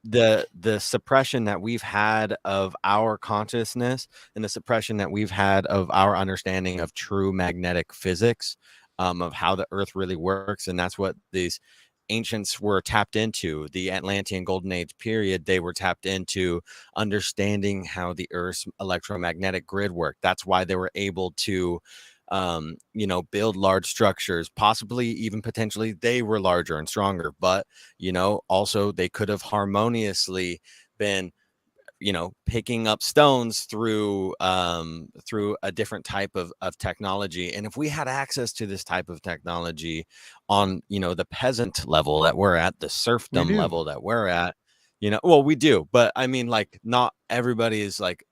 the suppression that we've had of our consciousness and the suppression that we've had of our understanding of true magnetic physics, of how the Earth really works, and that's what these ancients were tapped into. The Atlantean Golden Age period, they were tapped into understanding how the Earth's electromagnetic grid worked. That's why they were able to build large structures, possibly even potentially they were larger and stronger, but also they could have harmoniously been picking up stones through a different type of technology. And if we had access to this type of technology on the peasant level that we're at, the serfdom level that we're at, well, we do, but I mean, like, not everybody is like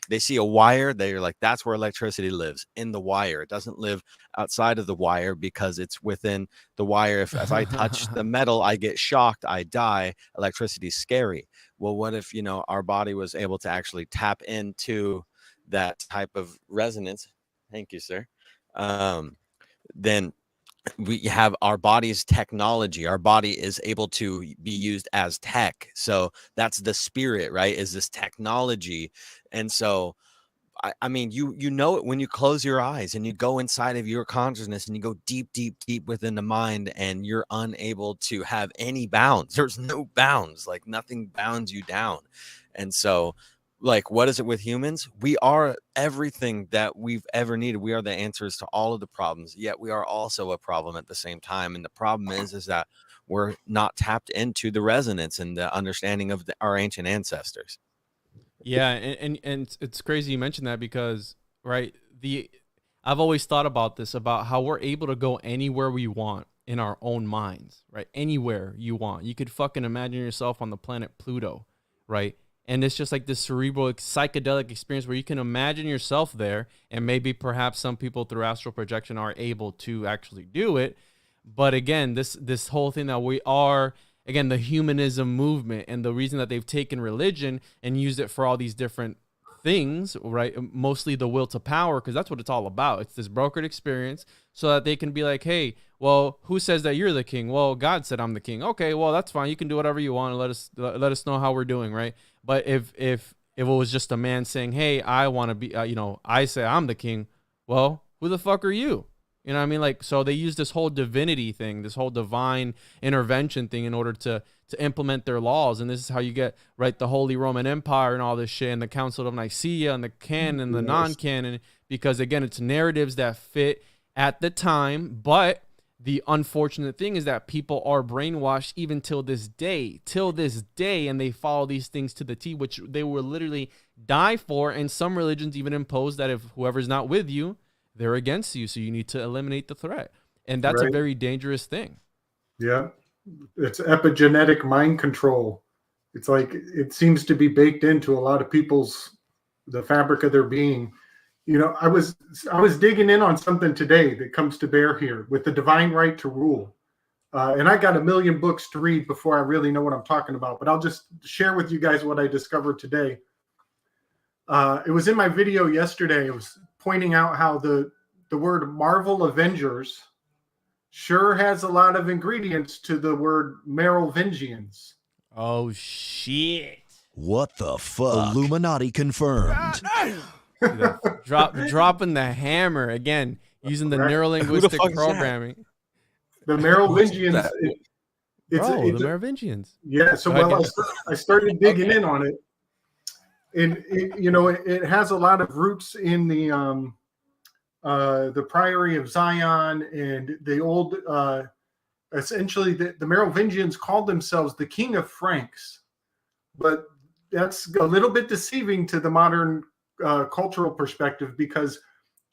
they see a wire, they're like, that's where electricity lives, in the wire. It doesn't live outside of the wire because it's within the wire. If I touch the metal, I get shocked, I die. Electricity's scary. Well, what if our body was able to actually tap into that type of resonance, thank you, sir, then we have our body's technology. Our body is able to be used as tech. So that's the spirit, right? Is this technology. And so I mean, you know it when you close your eyes and you go inside of your consciousness and you go deep, deep, deep within the mind, and you're unable to have any bounds. There's no bounds, like nothing bounds you down. And so, like, what is it with humans? We are everything that we've ever needed. We are the answers to all of the problems, yet we are also a problem at the same time. And the problem is that we're not tapped into the resonance and the understanding of our ancient ancestors. Yeah, and it's crazy you mentioned that because, right, I've always thought about this, about how we're able to go anywhere we want in our own minds, right? Anywhere you want. You could fucking imagine yourself on the planet Pluto, right? And it's just like this cerebral psychedelic experience where you can imagine yourself there, and maybe perhaps some people through astral projection are able to actually do it. But again, this whole thing that we are, again, the humanism movement, and the reason that they've taken religion and used it for all these different things, right? Mostly the will to power, because that's what it's all about. It's this brokered experience so that they can be like, hey, well, who says that you're the king? Well, God said I'm the king. Okay, well, that's fine. You can do whatever you want and let us know how we're doing, right? But if it was just a man saying, hey, I want to be, I say I'm the king, well, who the fuck are you? You know what I mean? Like, so they use this whole divinity thing, this whole divine intervention thing in order to implement their laws. And this is how you get, right, the Holy Roman Empire and all this shit, and the Council of Nicaea and the canon and the non-canon, because, again, it's narratives that fit at the time. But the unfortunate thing is that people are brainwashed even till this day, and they follow these things to the T, which they will literally die for. And some religions even impose that if whoever's not with you, they're against you, so you need to eliminate the threat. And that's a very dangerous thing. Yeah. It's epigenetic mind control. It's like, it seems to be baked into a lot of the fabric of their being. I was digging in on something today that comes to bear here with the divine right to rule. And I got a million books to read before I really know what I'm talking about, but I'll just share with you guys what I discovered today. It was in my video yesterday. It was pointing out how the word Marvel Avengers sure has a lot of ingredients to the word Merovingians. Oh, shit. What the fuck? Illuminati confirmed. Dropping the hammer again, using the neurolinguistic programming. The Merovingians. The Merovingians. Yeah, so I started digging in on it. And it has a lot of roots in the Priory of Zion and the old. Essentially, the Merovingians called themselves the King of Franks, but that's a little bit deceiving to the modern cultural perspective, because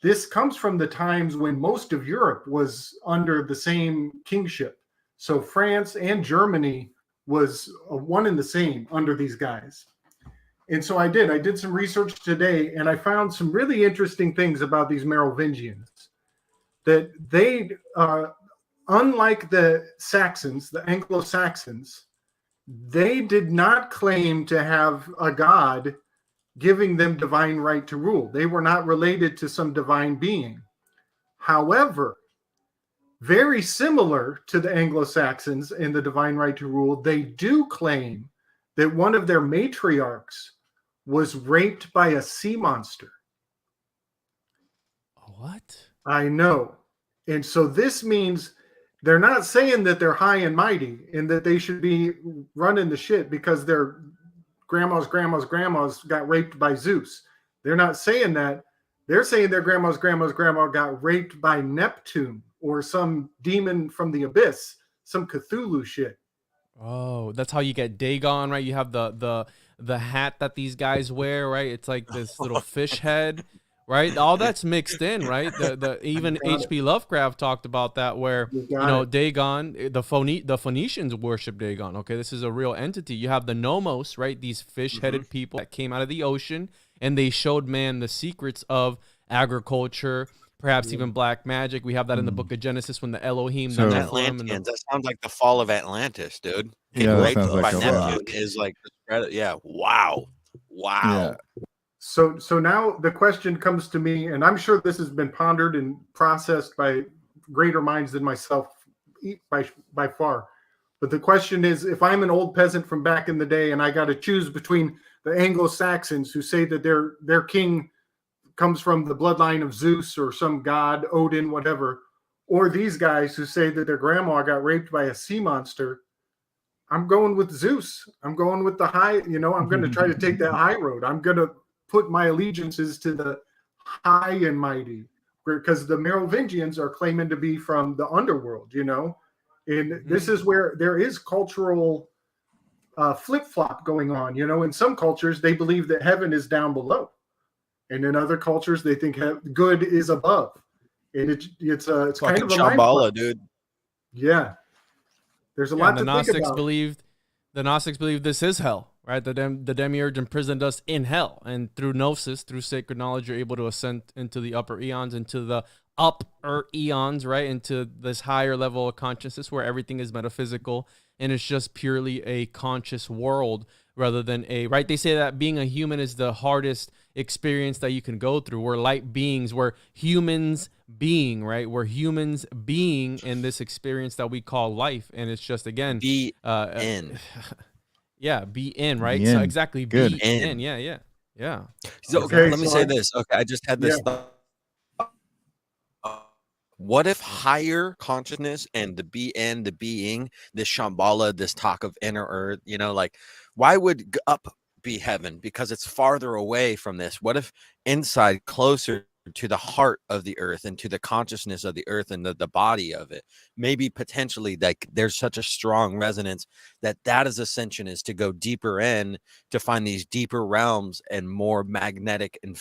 this comes from the times when most of Europe was under the same kingship. So France and Germany was one and the same under these guys. And so I did some research today, and I found some really interesting things about these Merovingians. That they, unlike the Saxons, the Anglo-Saxons, they did not claim to have a god giving them divine right to rule. They were not related to some divine being. However, very similar to the Anglo-Saxons in the divine right to rule, they do claim that one of their matriarchs was raped by a sea monster. What? I know. And so this means they're not saying that they're high and mighty and that they should be running the shit because their grandma's got raped by Zeus. They're not saying that. They're saying their grandma got raped by Neptune or some demon from the abyss, some Cthulhu shit. Oh, that's how you get Dagon, right? You have the hat that these guys wear, right? It's like this little fish head, right? All that's mixed in, right? Even H.P. Lovecraft talked about that, where Dagon, the Phoenicians worship Dagon. Okay, this is a real entity. You have the Nomos, right? These fish-headed people that came out of the ocean, and they showed man the secrets of agriculture, perhaps even black magic. We have that in the book of Genesis when the Elohim, the Atlanteans. That sounds like the fall of Atlantis, dude. Yeah, that raped sounds by like Neptune is like, yeah, wow. Yeah. So now the question comes to me, and I'm sure this has been pondered and processed by greater minds than myself by far. But the question is, if I'm an old peasant from back in the day and I got to choose between the Anglo-Saxons who say that their king comes from the bloodline of Zeus or some god, Odin, whatever, or these guys who say that their grandma got raped by a sea monster, I'm going with Zeus. I'm going with the high, I'm going to try to take that high road. I'm going to put my allegiances to the high and mighty, because the Merovingians are claiming to be from the underworld, and this is where there is cultural flip-flop going on. In some cultures, they believe that heaven is down below. And in other cultures, they think good is above. And it's kind of a Shambhala, dude. Yeah. There's a lot to think about. The Gnostics believe this is hell, right? The demiurge imprisoned us in hell. And through gnosis, through sacred knowledge, you're able to ascend into the upper eons, into the upper eons, right? Into this higher level of consciousness where everything is metaphysical and it's just purely a conscious world rather than right? They say that being a human is the hardest experience that you can go through. We're light beings. We're humans being, right? We're humans being in this experience that we call life. And it's just, again, Be in. Yeah, be in, right? Be So in. exactly, Good. be in. Yeah. So Okay, let me say this. Okay, I just had this thought. What if higher consciousness and the the being, this Shambhala, this talk of inner earth, why would up be heaven? Because it's farther away from this. What if inside, closer to the heart of the earth and to the consciousness of the earth and the body of it, maybe potentially like there's such a strong resonance that is ascension, is to go deeper in, to find these deeper realms and more magnetic and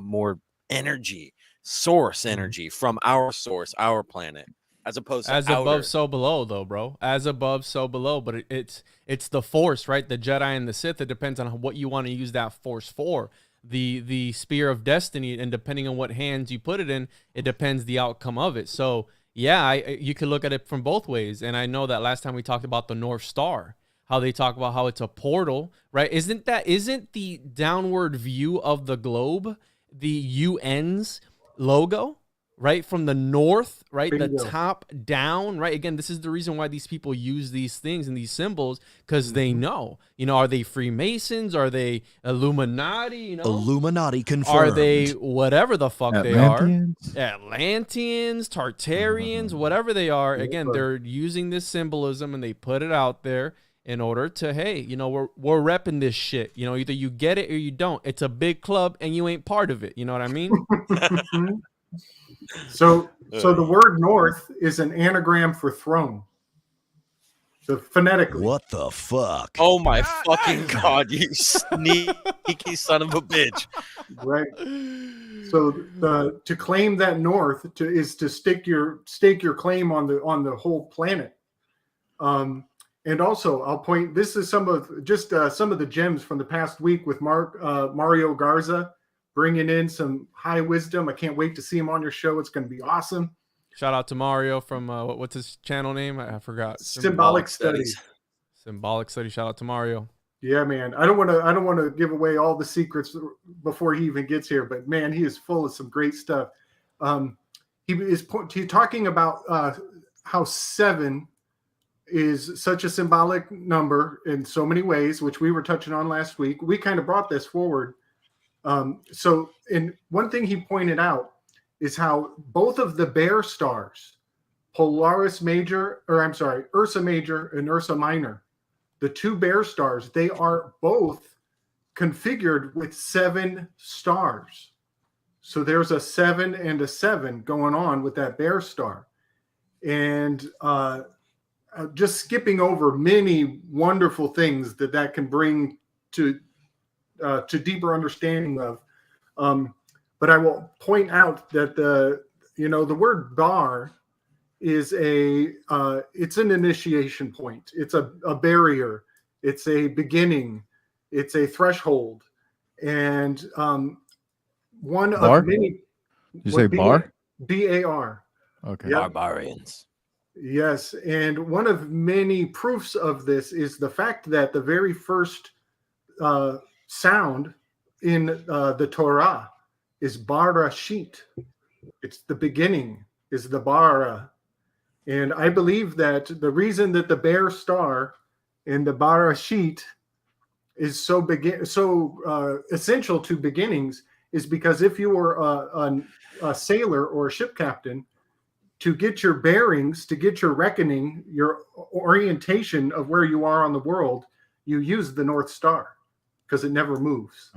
more energy, source energy from our source, our planet, as opposed to as outer. above, so below, though, bro. As above, so below. But it's the Force, right? The Jedi and the Sith. It depends on what you want to use that Force for. The spear of destiny, and depending on what hands you put it in, it depends the outcome of it. So yeah, you could look at it from both ways. And I know that last time we talked about the North Star, how they talk about how it's a portal, right? Isn't the downward view of the globe the UN's logo, right? From the north, right? Bingo. The top down, right? Again, this is the reason why these people use these things and these symbols, because they know, are they Freemasons? Are they Illuminati? Illuminati confirmed. Are they whatever the fuck Atlanteans? they are? Atlanteans, Tartarians, whatever they are. Again, they're using this symbolism and they put it out there in order to, hey, we're repping this shit. Either you get it or you don't. It's a big club and you ain't part of it. You know what I mean? So the word north is an anagram for throne. So phonetically. What the fuck? Oh my fucking God, you sneaky son of a bitch. Right. So to claim that north is to stake your claim on the whole planet. And also, I'll point. This is some of the gems from the past week with Mario Garza, bringing in some high wisdom. I can't wait to see him on your show. It's going to be awesome. Shout out to Mario from what's his channel name? I forgot. Symbolic Studies. Symbolic Studies. Shout out to Mario. Yeah, man. I don't want to give away all the secrets before he even gets here, but man, he is full of some great stuff. He's talking about how 7 is such a symbolic number in so many ways, which we were touching on last week. We kind of brought this forward. So one thing he pointed out is how both of the bear stars, Ursa Major and Ursa Minor, the two bear stars, they are both configured with 7 stars. So there's a 7 and a 7 going on with that bear star. And just skipping over many wonderful things that can bring to deeper understanding of. But I will point out that the word bar is it's an initiation point. It's a barrier. It's a beginning. It's a threshold. And one Bar? of many. Did you say bar? B-A-R. Okay. Yep. Barbarians. Yes, and one of many proofs of this is the fact that the very first sound in the Torah is Barashit. It's the beginning, is the bara. And I believe that the reason that the bear star in the Barashit is so essential to beginnings is because if you were a sailor or a ship captain, to get your bearings, to get your reckoning, your orientation of where you are on the world, you use the North Star because it never moves.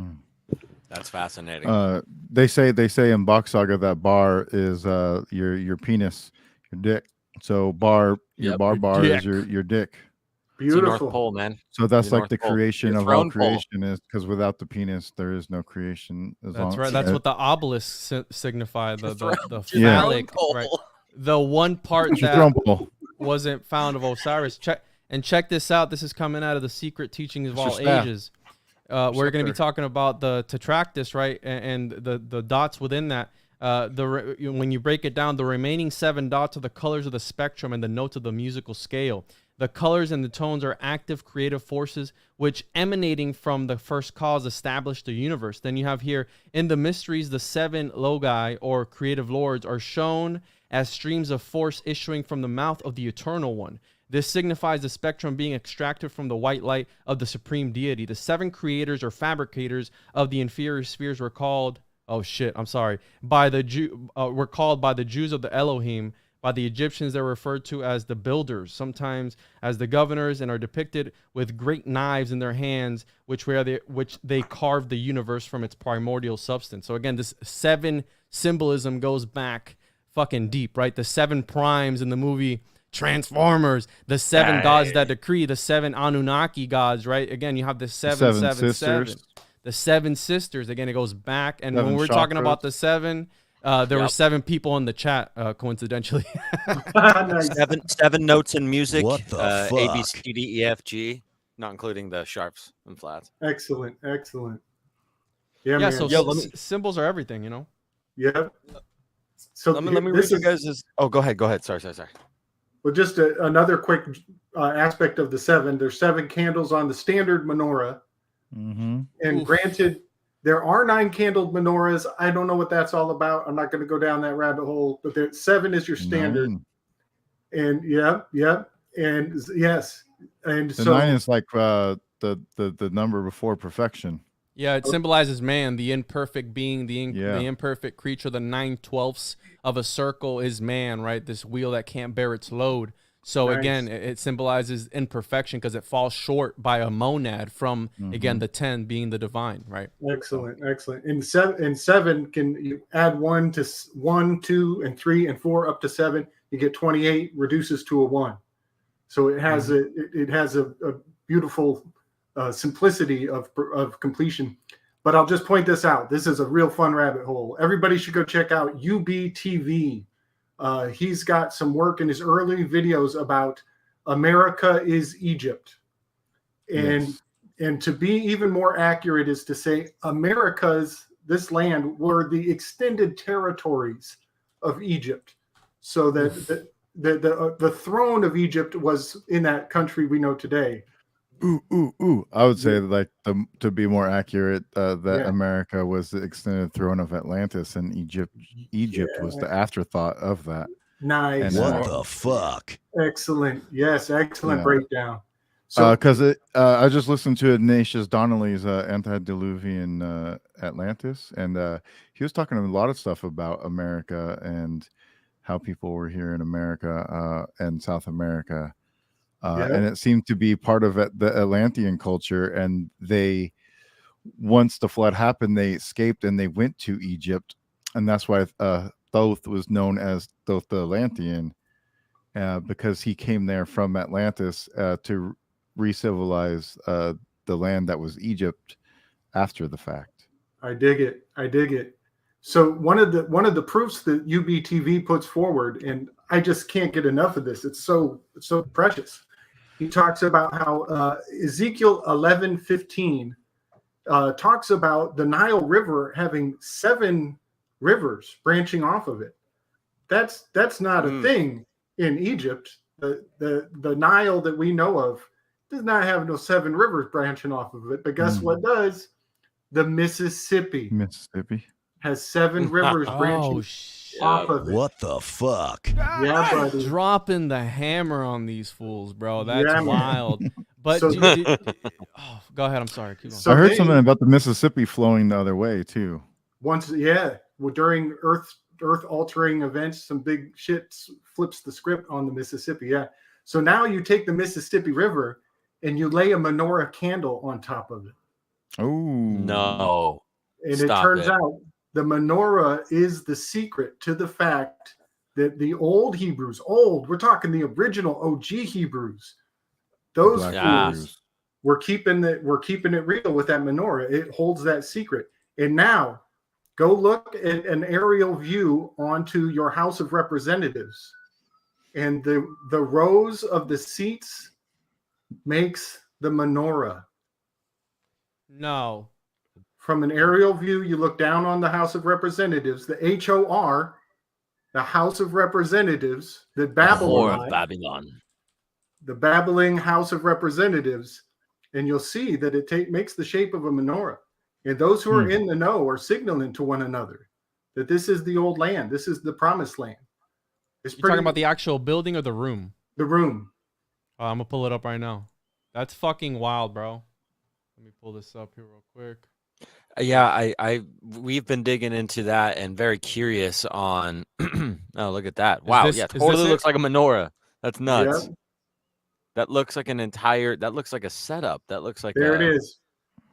That's fascinating. They say in Bach Saga that bar is your penis, your dick. So bar Yep. bar is your dick. It's the Beautiful. North Pole, man. So that's Your like the North Pole. creation Your of all throne pole. creation is because without the penis there is no creation. That's right. That's what the obelisk signified. The Yeah. phallic, right? The one part your throne that pole. wasn't found of Osiris. Check this out. This is coming out of the secret teachings of It's your all staff. ages. We're going to be talking about the tetractys, right, and the dots within that. When you break it down, the remaining 7 dots are the colors of the spectrum and the notes of the musical scale. The colors and the tones are active creative forces which, emanating from the first cause, established the universe. Then you have here in the mysteries, the 7 logi or creative lords are shown as streams of force issuing from the mouth of the Eternal One. This signifies the spectrum being extracted from the white light of the supreme deity. The 7 creators or fabricators of the inferior spheres were called, were called by the Jews of the Elohim. By the Egyptians, they're referred to as the builders, sometimes as the governors, and are depicted with great knives in their hands, which they carved the universe from its primordial substance. So again, this 7 symbolism goes back fucking deep, right? The 7 primes in the movie Transformers, the 7 gods that decree, the 7 Anunnaki gods, right? Again, you have the 7 sisters. the 7 sisters. Again, it goes back. And 7 when we're talking chakras. about the 7, there were 7 people in the chat, coincidentally. Nice. Seven notes in music. What the A, B, fuck? C, D, E, F, G, not including the sharps and flats. Excellent. Yeah, Yeah, man. so Yo, let me- symbols are everything, you know? Yeah. So Let me read you guys'. Oh, go ahead. Sorry. Well, just another quick aspect of the 7. There's 7 candles on the standard menorah. Mm-hmm. And Oof. granted, there are 9-candled menorahs. I don't know what that's all about. I'm not going to go down that rabbit hole. But 7 is your standard. 9. And and yes, and The so 9 is like the number before perfection. Yeah, it symbolizes man, the imperfect being, the Yeah. imperfect creature. The 9/12 of a circle is man, right? This wheel that can't bear its load. So Nice. again, it symbolizes imperfection because it falls short by a monad from, again, the 10 being the divine, right? excellent. In 7 can you add 1 to 1, 2, and 3, and 4 up to 7? You get 28, reduces to a 1. So it has a beautiful simplicity of completion. But I'll just point this out. This is a real fun rabbit hole. Everybody should go check out UBTV. He's got some work in his early videos about America is Egypt. And to be even more accurate is to say this land were the extended territories of Egypt. So that the throne of Egypt was in that country we know today. Ooh. I would say like to be more accurate, that Yeah. America was the extended throne of Atlantis, and Egypt was the afterthought of that. Nice. And, What the fuck? Excellent. Yes, excellent Yeah. breakdown. So Because I just listened to Ignatius Donnelly's antediluvian Atlantis, and he was talking a lot of stuff about America and how people were here in America and South America. And it seemed to be part of the Atlantean culture. And once the flood happened, they escaped and they went to Egypt. And that's why Thoth was known as Thoth the Atlantean, because he came there from Atlantis to re-civilize the land that was Egypt after the fact. I dig it. So one of the proofs that UBTV puts forward, and I just can't get enough of this. It's so precious. He talks about how Ezekiel 11:15 talks about the Nile River having 7 rivers branching off of it. That's not a thing in Egypt. The Nile that we know of does not have no 7 rivers branching off of it. But guess what does? The Mississippi Mississippi. has 7 rivers branching Oh shit! off of it. What the fuck? Yeah, buddy. Dropping the hammer on these fools, bro. That's Yeah, man. wild. But So- oh, go ahead. I'm sorry. Keep going. So I heard they- something about the Mississippi flowing the other way too. Well, during Earth altering events, some big shit flips the script on the Mississippi. Yeah. So now you take the Mississippi River and you lay a menorah candle on top of it. Oh No. And Stop it turns it. out the menorah is the secret to the fact that the old Hebrews, we're talking the original OG Hebrews, those Black Yeah. Hebrews. we're keeping it real with that menorah. It holds that secret. And now go look at an aerial view onto your House of Representatives. And the rows of the seats makes the menorah. No. From an aerial view, you look down on the House of Representatives, the HOR, the House of Representatives, the Whore Babylon, of Babylon. the babbling House of Representatives, and you'll see that it makes the shape of a menorah. And those who are in the know are signaling to one another that this is the old land. This is the promised land. It's You talking about the actual building or the room? the room. I'm gonna pull it up right now. That's fucking wild, bro. Let me pull this up here real quick. Yeah, we've been digging into that and very curious on. Oh, look at that! Wow, this- yeah, is this totally it? looks like a menorah. That's nuts. Yep, That looks like that looks like a setup. That looks like there a, it is.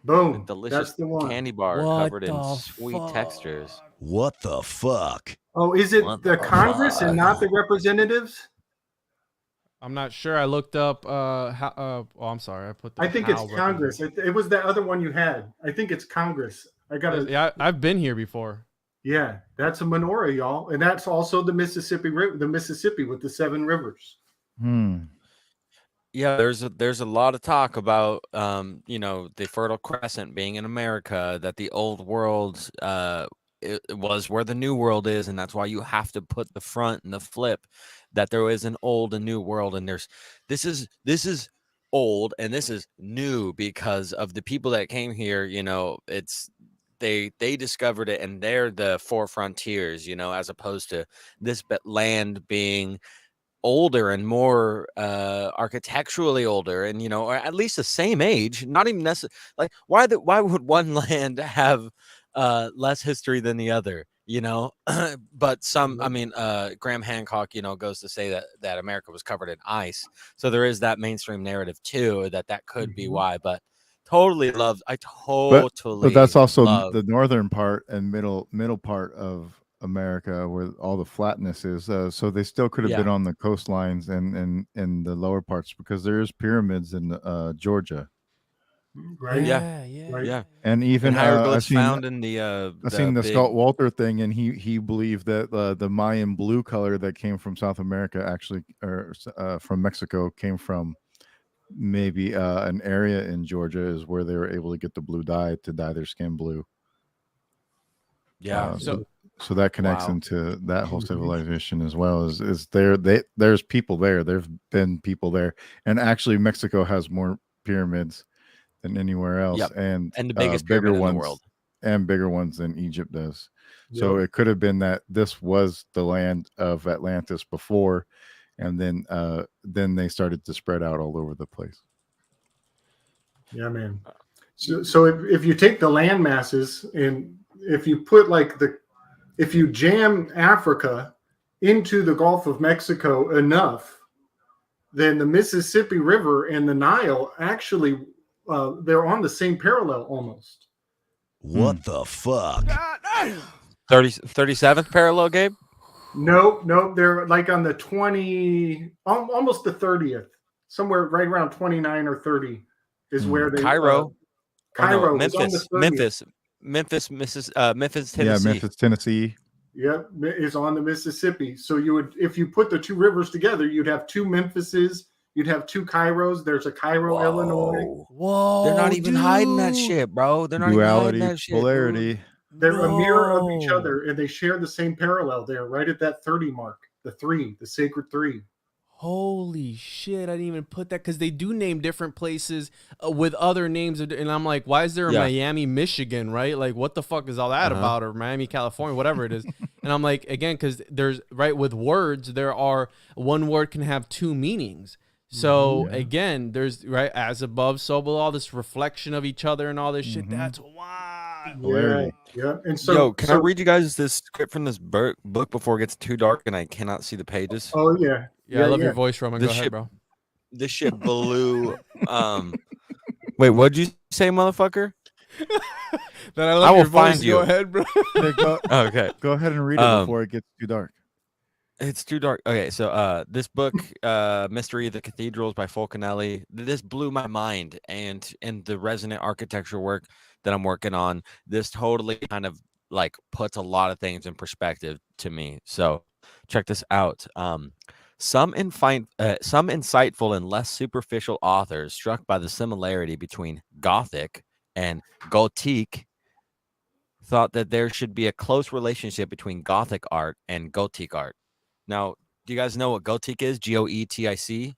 a Boom. delicious That's the one. candy bar What covered in the sweet fuck? textures. What the fuck? Oh, is it What the the Congress and not the representatives? I'm not sure. I looked up. I'm sorry. I put. The I think it's how Congress. It was the other one you had. I think it's Congress. I gotta. Yeah, I've been here before. Yeah, that's a menorah, y'all, and that's also the Mississippi River, the Mississippi with the 7 rivers. Yeah, there's a lot of talk about the Fertile Crescent being in America, that the old world it was where the new world is, and that's why you have to put the front and the flip, that there is an old and new world, and this is old and this is new because of the people that came here. It's they discovered it, and they're the 4 frontiers, as opposed to this land being older and more architecturally older, and or at least the same age, not even necessarily like why would one land have less history than the other, but some, I mean, Graham Hancock goes to say that America was covered in ice, so there is that mainstream narrative too, that could be why. But but that's also the northern part and middle part of America where all the flatness is, so they still could have been on the coastlines and in the lower parts, because there is pyramids in Georgia, Right? Yeah, and even hieroglyphs found in the I've seen the Scott Walter thing, and he believed that the Mayan blue color that came from South America actually, or from Mexico, came from maybe an area in Georgia is where they were able to get the blue dye to dye their skin blue. So that connects into that whole civilization as well. Is there's people there. There've been people there, and actually Mexico has more pyramids than anywhere else, and the biggest bigger pyramid ones in the world, and bigger ones than Egypt does. So it could have been that this was the land of Atlantis before, and then they started to spread out all over the place. Yeah, man. So if you take the land masses and if you put if you jam Africa into the Gulf of Mexico enough, then the Mississippi River and the Nile actually they're on the same parallel almost. What the fuck? 37th parallel, Gabe? No, they're like on the 20, almost the 30th, somewhere right around 29 or 30 is where they Cairo, Memphis, Memphis, Tennessee. Yeah, Memphis, Tennessee. Yep, is on the Mississippi. So you would, if you put the 2 rivers together, you'd have 2 Memphises, you'd have 2 Cairos. There's a Cairo, Illinois. Whoa! They're not even hiding that shit, bro. They're not Duality, even hiding that shit. polarity. Dude. They're a mirror of each other, and they share the same parallel there, right at that 30 mark. The 3, the sacred 3. Holy shit, I didn't even put that, because they do name different places with other names. And I'm like, why is there a Miami, Michigan, right? Like, what the fuck is all that about? Or Miami, California, whatever it is. And I'm like, again, because there's, right, with words, there are, one word can have two meanings. So again, there's, right, as above, so below, all this reflection of each other and all this shit. That's wild. Yeah. And so, Yo, can I read you guys this script from this book before it gets too dark and I cannot see the pages? Oh yeah. Yeah, I love your voice, Roman. Go ahead, bro. This shit blew. Wait, what'd you say, motherfucker? That I love your voice. Go ahead, bro. Okay. Go ahead and read it before it gets too dark. It's too dark. Okay, so this book, Mystery of the Cathedrals by Fulcanelli, this blew my mind, and the resonant architecture work that I'm working on, this totally kind of like puts a lot of things in perspective to me. So check this out. Some insightful and less superficial authors, struck by the similarity between Gothic and Gothique, thought that there should be a close relationship between Gothic art and Gothic art. Now, do you guys know what Gothic is? Goetic?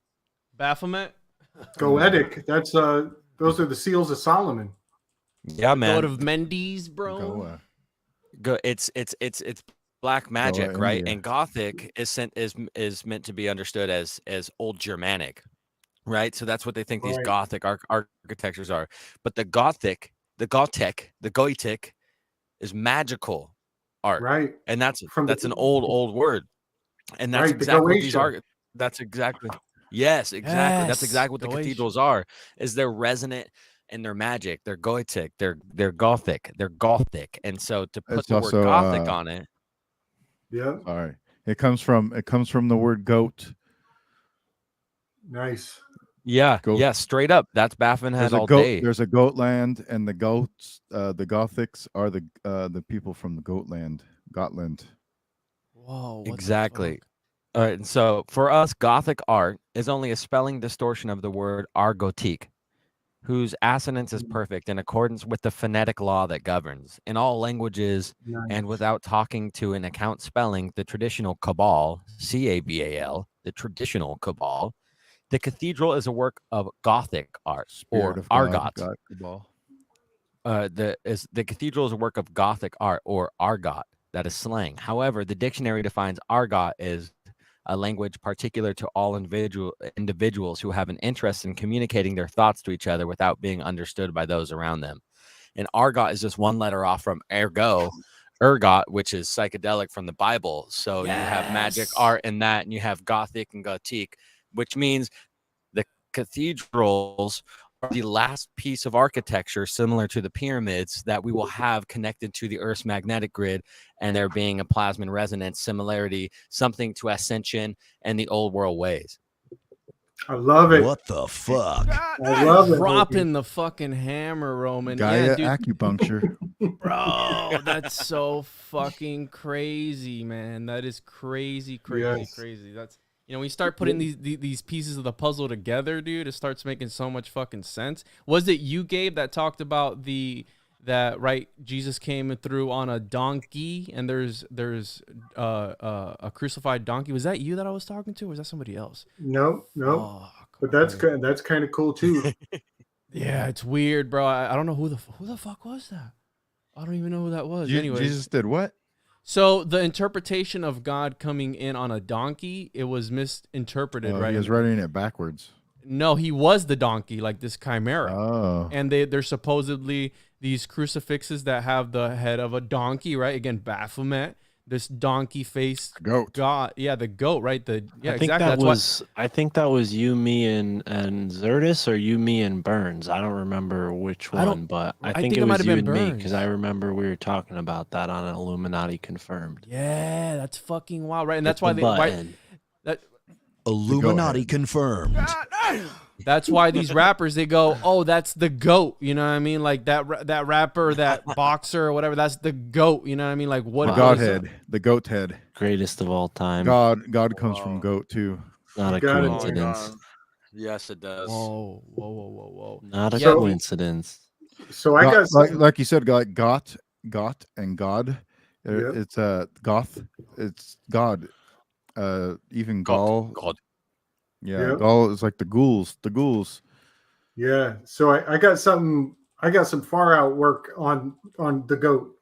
Bapho-wet? Goetic. That's those are the seals of Solomon. Yeah, man. God of Mendes, bro. It's black magic, right? And Gothic is meant to be understood as old Germanic, right? So that's what they think these Gothic architectures are. But the Gothic is magical art, right? And that's an old word, and that's exactly what these are. That's exactly That's exactly what the cathedrals are. Is they're resonant and they're magic. They're Goetic. They're Gothic. They're Gothic, and so to put the word Gothic on it. Yeah. All right. It comes from the word goat. Nice. Yeah. Goat. Yeah. Straight up. That's Baffin had all day. There's a goat land, and the goats, the Gothics are the people from the goat land, Gotland. Whoa. Exactly. All right. And so for us, Gothic art is only a spelling distortion of the word argotique, whose assonance is perfect in accordance with the phonetic law that governs. In all languages, and without talking to an account spelling, the traditional cabal, C-A-B-A-L, the traditional cabal, the cathedral is a work of Gothic art, or argot. The cathedral is a work of Gothic art, or argot, that is slang. However, the dictionary defines argot as a language particular to all individuals who have an interest in communicating their thoughts to each other without being understood by those around them. And argot is just one letter off from ergot, which is psychedelic from the Bible. So you have magic art in that, and you have Gothic and Gothique, which means the cathedrals are the last piece of architecture similar to the pyramids that we will have connected to the Earth's magnetic grid, and there being a plasma resonance similarity, something to ascension and the old world ways. I love it. What the fuck? I love it. Dropping the fucking hammer, Roman. Gaia acupuncture. Bro, that's so fucking crazy, man. That is crazy. That's, you know, when you start putting these pieces of the puzzle together, dude, it starts making so much fucking sense. Was it you, Gabe, that talked about right, Jesus came through on a donkey, and there's a crucified donkey? Was that you that I was talking to, or was that somebody else? No. Oh, but that's kind of cool too. Yeah, it's weird, bro. I don't know who the fuck was that. I don't even know who that was. Anyway, Jesus did what? So the interpretation of God coming in on a donkey, it was misinterpreted, right? He was writing it backwards. No, he was the donkey, like this chimera. Oh. And they're supposedly these crucifixes that have the head of a donkey, right? Again, Bapho-wet, this donkey faced goat. God. Yeah, the goat, right? I think exactly. I think that was you, me, and Zertis, or you, me, and Burns. I don't remember which one, but I think it was you and me, because I remember we were talking about that on an Illuminati Confirmed. Yeah, that's fucking wild, right? And that's why Illuminati Confirmed. That's why these rappers, they go, oh, that's the GOAT. You know what I mean? Like that rapper, that boxer or whatever, that's the GOAT. You know what I mean? Like what? The Godhead, the goat head. Greatest of all time. God comes from goat too. Not a coincidence. Yes, it does. Whoa. Not a coincidence. So I got like you said, like got and God. It's goth. It's God. Even Gaul. God. Yeah, Yep. all it's like the ghouls. The ghouls. Yeah. So I got something. I got some far out work on the goat.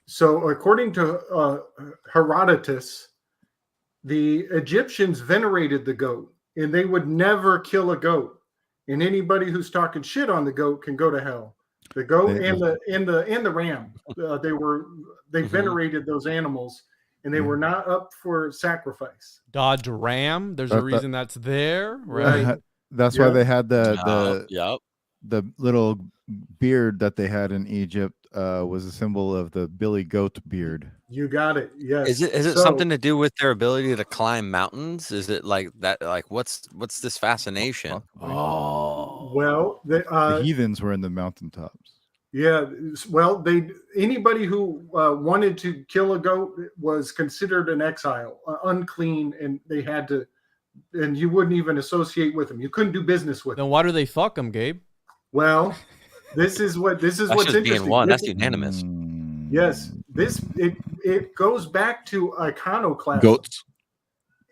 So according to Herodotus, the Egyptians venerated the goat, and they would never kill a goat. And anybody who's talking shit on the goat can go to hell. The goat and the ram. They venerated those animals, and they were not up for sacrifice. Dodge ram. There's a reason that's there, right? That's why they had Yep. the little beard that they had in Egypt was a symbol of the Billy Goat beard. You got it. Yes. Is it something to do with their ability to climb mountains? Is it like that? Like what's this fascination? Oh, Well, The heathens were in the mountaintops. yeah. Well, anybody who wanted to kill a goat was considered an exile, unclean, and they had to, and you wouldn't even associate with them. You couldn't do business with them. Then why do they fuck them, Gabe? Well, this is what's That's interesting. just being one. That's unanimous. Yes, it goes back to iconoclasm. Goats.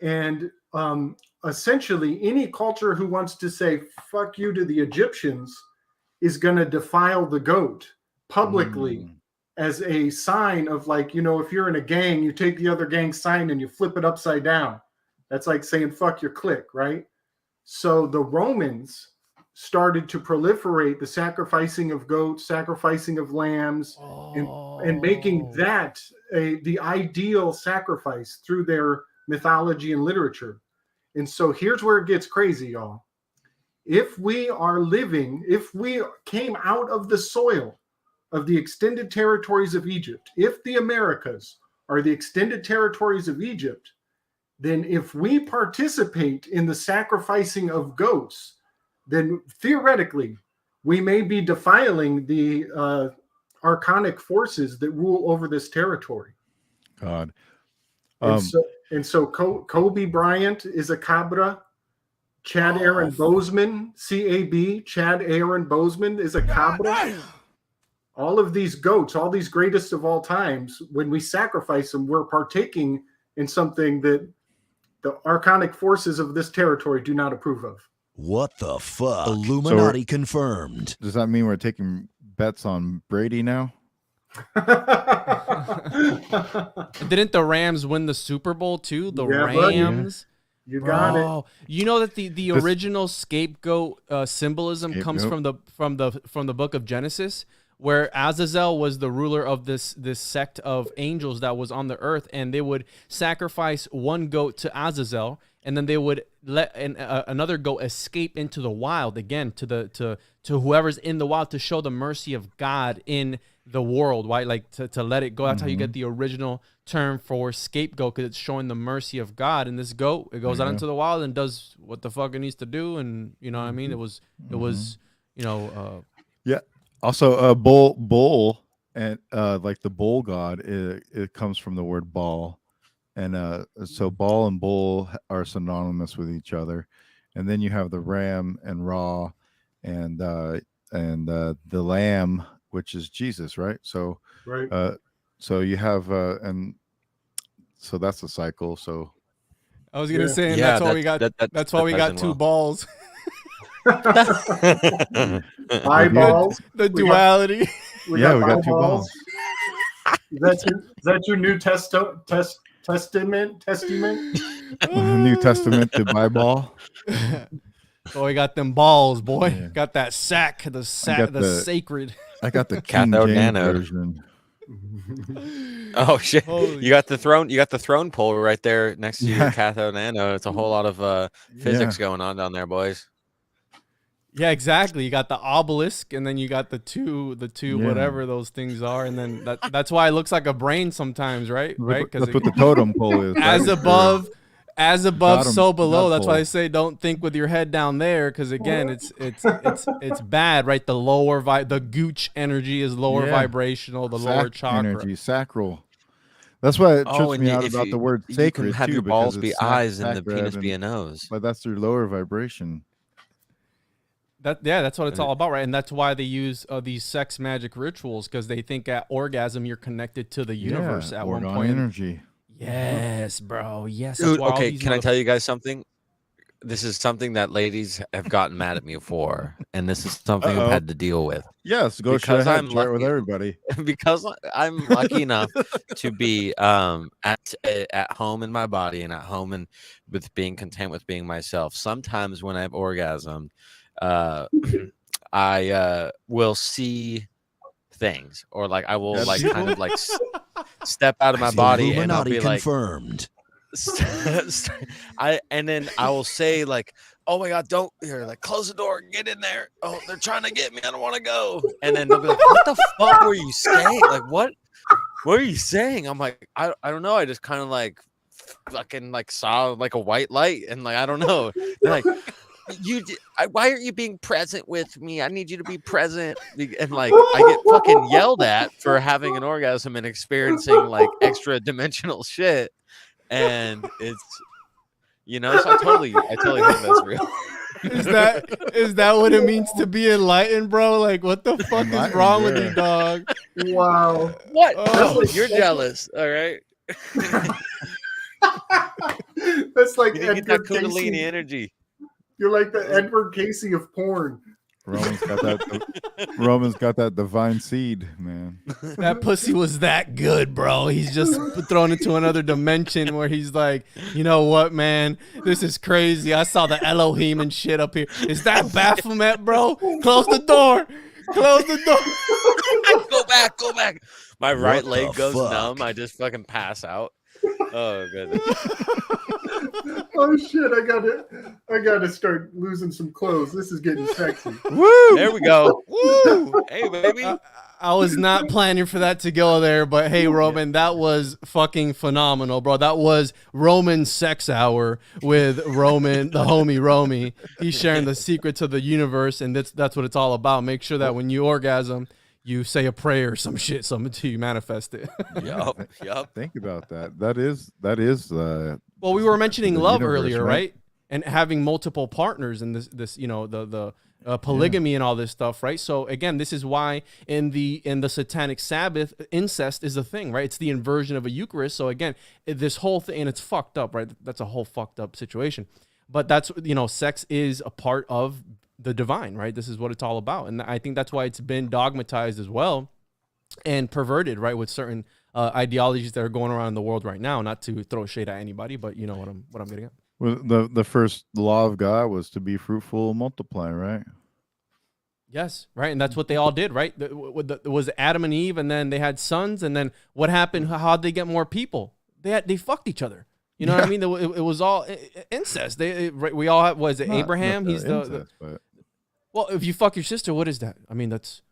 And essentially, any culture who wants to say "fuck you" to the Egyptians is going to defile the goat publicly as a sign of, like, if you're in a gang, you take the other gang's sign and you flip it upside down. That's like saying "fuck your clique," right? So the Romans started to proliferate the sacrificing of goats, sacrificing of lambs, and making that the ideal sacrifice through their mythology and literature. And so here's where it gets crazy, y'all. If we came out of the soil of the extended territories of Egypt, if the Americas are the extended territories of Egypt, then if we participate in the sacrificing of goats, then theoretically we may be defiling the archonic forces that rule over this territory. God. And so Kobe Bryant is a cabra. Chad Aaron Bozeman, CAB, Chad Aaron Bozeman is a cabra. All of these goats, all these greatest of all times, when we sacrifice them, we're partaking in something that the archonic forces of this territory do not approve of. What the fuck? Illuminati confirmed. Does that mean we're taking bets on Brady now? Didn't the Rams win the Super Bowl too? The Yeah, Rams. You got it. You know that the original scapegoat symbolism comes from the book of Genesis, where Azazel was the ruler of this sect of angels that was on the earth, and they would sacrifice one goat to Azazel, and then they would let another goat escape into the wild again to whoever's in the wild, to show the mercy of God in the world, right? Like to let it go. That's how you get the original term for scapegoat, because it's showing the mercy of God. And this goat, it goes out into the wild and does what the fuck it needs to do, and you know what I mean. It was yeah. Also, bull, and like the bull god, it comes from the word Baal, and so Baal and bull are synonymous with each other. And then you have the ram and Ra, and the lamb, which is Jesus, right? So, right. So you have, and so that's a cycle. So I was gonna say, and that's why we got that's why we got two balls. Eyeballs. The duality. We got two balls. Is that your New Testament? New Testament to Bible. So we got them balls, boy. Yeah. Got that sack, the sacred. I got the King James version. Oh shit! Holy You got the throne pole right there next to your cathode nano. It's a whole lot of physics going on down there, boys. Yeah, exactly. You got the obelisk, and then you got the two whatever those things are, and then that's why it looks like a brain sometimes, right? Right? That's what the totem pole is. As right? As above, so below. That's why pole. I say don't think with your head down there, because again, it's bad, right? The lower the gooch energy is lower vibrational, the lower chakra. Energy, sacral. That's why it trips me out if about the word you sacred can have too, your balls because be it's eyes and the sacred penis be a nose. But that's their lower vibration. That's what it's all about, right? And that's why they use these sex magic rituals, because they think at orgasm you're connected to the universe at one point. Energy. Yes, bro. Yes. Dude, okay, can I tell you guys something? this is something that ladies have gotten mad at me for, and this is something Uh-oh. I've had to deal with. Yes, go Because ahead, I'm share it with lucky. everybody. Because I'm lucky enough to be at home in my body and at home and with being content with being myself. Sometimes when I've orgasmed, I will see things, or like I will Dead like people? kind of like step out of my The body, and I'll Illuminati be like, confirmed. and then I will say like, oh my god, don't here, like close the door, get in there. Oh, they're trying to get me. I don't want to go. And then they'll be like, what the fuck were you saying? Like what are you saying? I'm like, I don't know. I just kind of like fucking like saw like a white light, and like I don't know. They're like, why aren't you being present with me? I need you to be present. And like I get fucking yelled at for having an orgasm and experiencing like extra dimensional shit. And it's, you know, so I totally think that's real. Is that what it means to be enlightened, bro? Like, what the fuck is Enlightened, wrong with yeah. you, dog? Wow. What? Oh, No, you're jealous. All right. That's like You need to get Edgar that Kundalini Casey. energy. You're like the Edward Casey of porn. Roman's got that divine seed, man. That pussy was that good, bro. He's just thrown into another dimension where he's like, you know what, man? This is crazy. I saw the Elohim and shit up here. Is that Bapho-wet, bro? Close the door. Close the door. Go back. My right What leg the goes fuck? numb. I just fucking pass out. Oh goodness. Oh shit! I gotta start losing some clothes. This is getting sexy. Woo! There we go. Woo! Hey, baby. I was not planning for that to go there, but hey, Roman, that was fucking phenomenal, bro. That was Roman's sex hour with Roman, the homie Romy. He's sharing the secrets of the universe, and that's what it's all about. Make sure that when you orgasm, you say a prayer or some shit, something until you manifest it. Yup. Think about that. That is Well, we were mentioning the love universe, earlier, right? right? And having multiple partners and this you know, the polygamy and all this stuff, right? So again, this is why in the Satanic Sabbath, incest is a thing, right? It's the inversion of a Eucharist. So again, this whole thing, and it's fucked up, right? That's a whole fucked up situation. But that's, you know, sex is a part of the divine, right? This is what it's all about. And I think that's why it's been dogmatized as well and perverted, right? With certain ideologies that are going around in the world right now, not to throw shade at anybody, but you know what I'm getting at. well, the first law of God was to be fruitful and multiply, right? Yes, right, and that's what they all did, right? It was Adam and Eve, and then they had sons, and then what happened? How'd they get more people? They fucked each other. You know what I mean? It was all incest. We all had, was it Not Abraham? He's incest, but well, if you fuck your sister, what is that? I mean, that's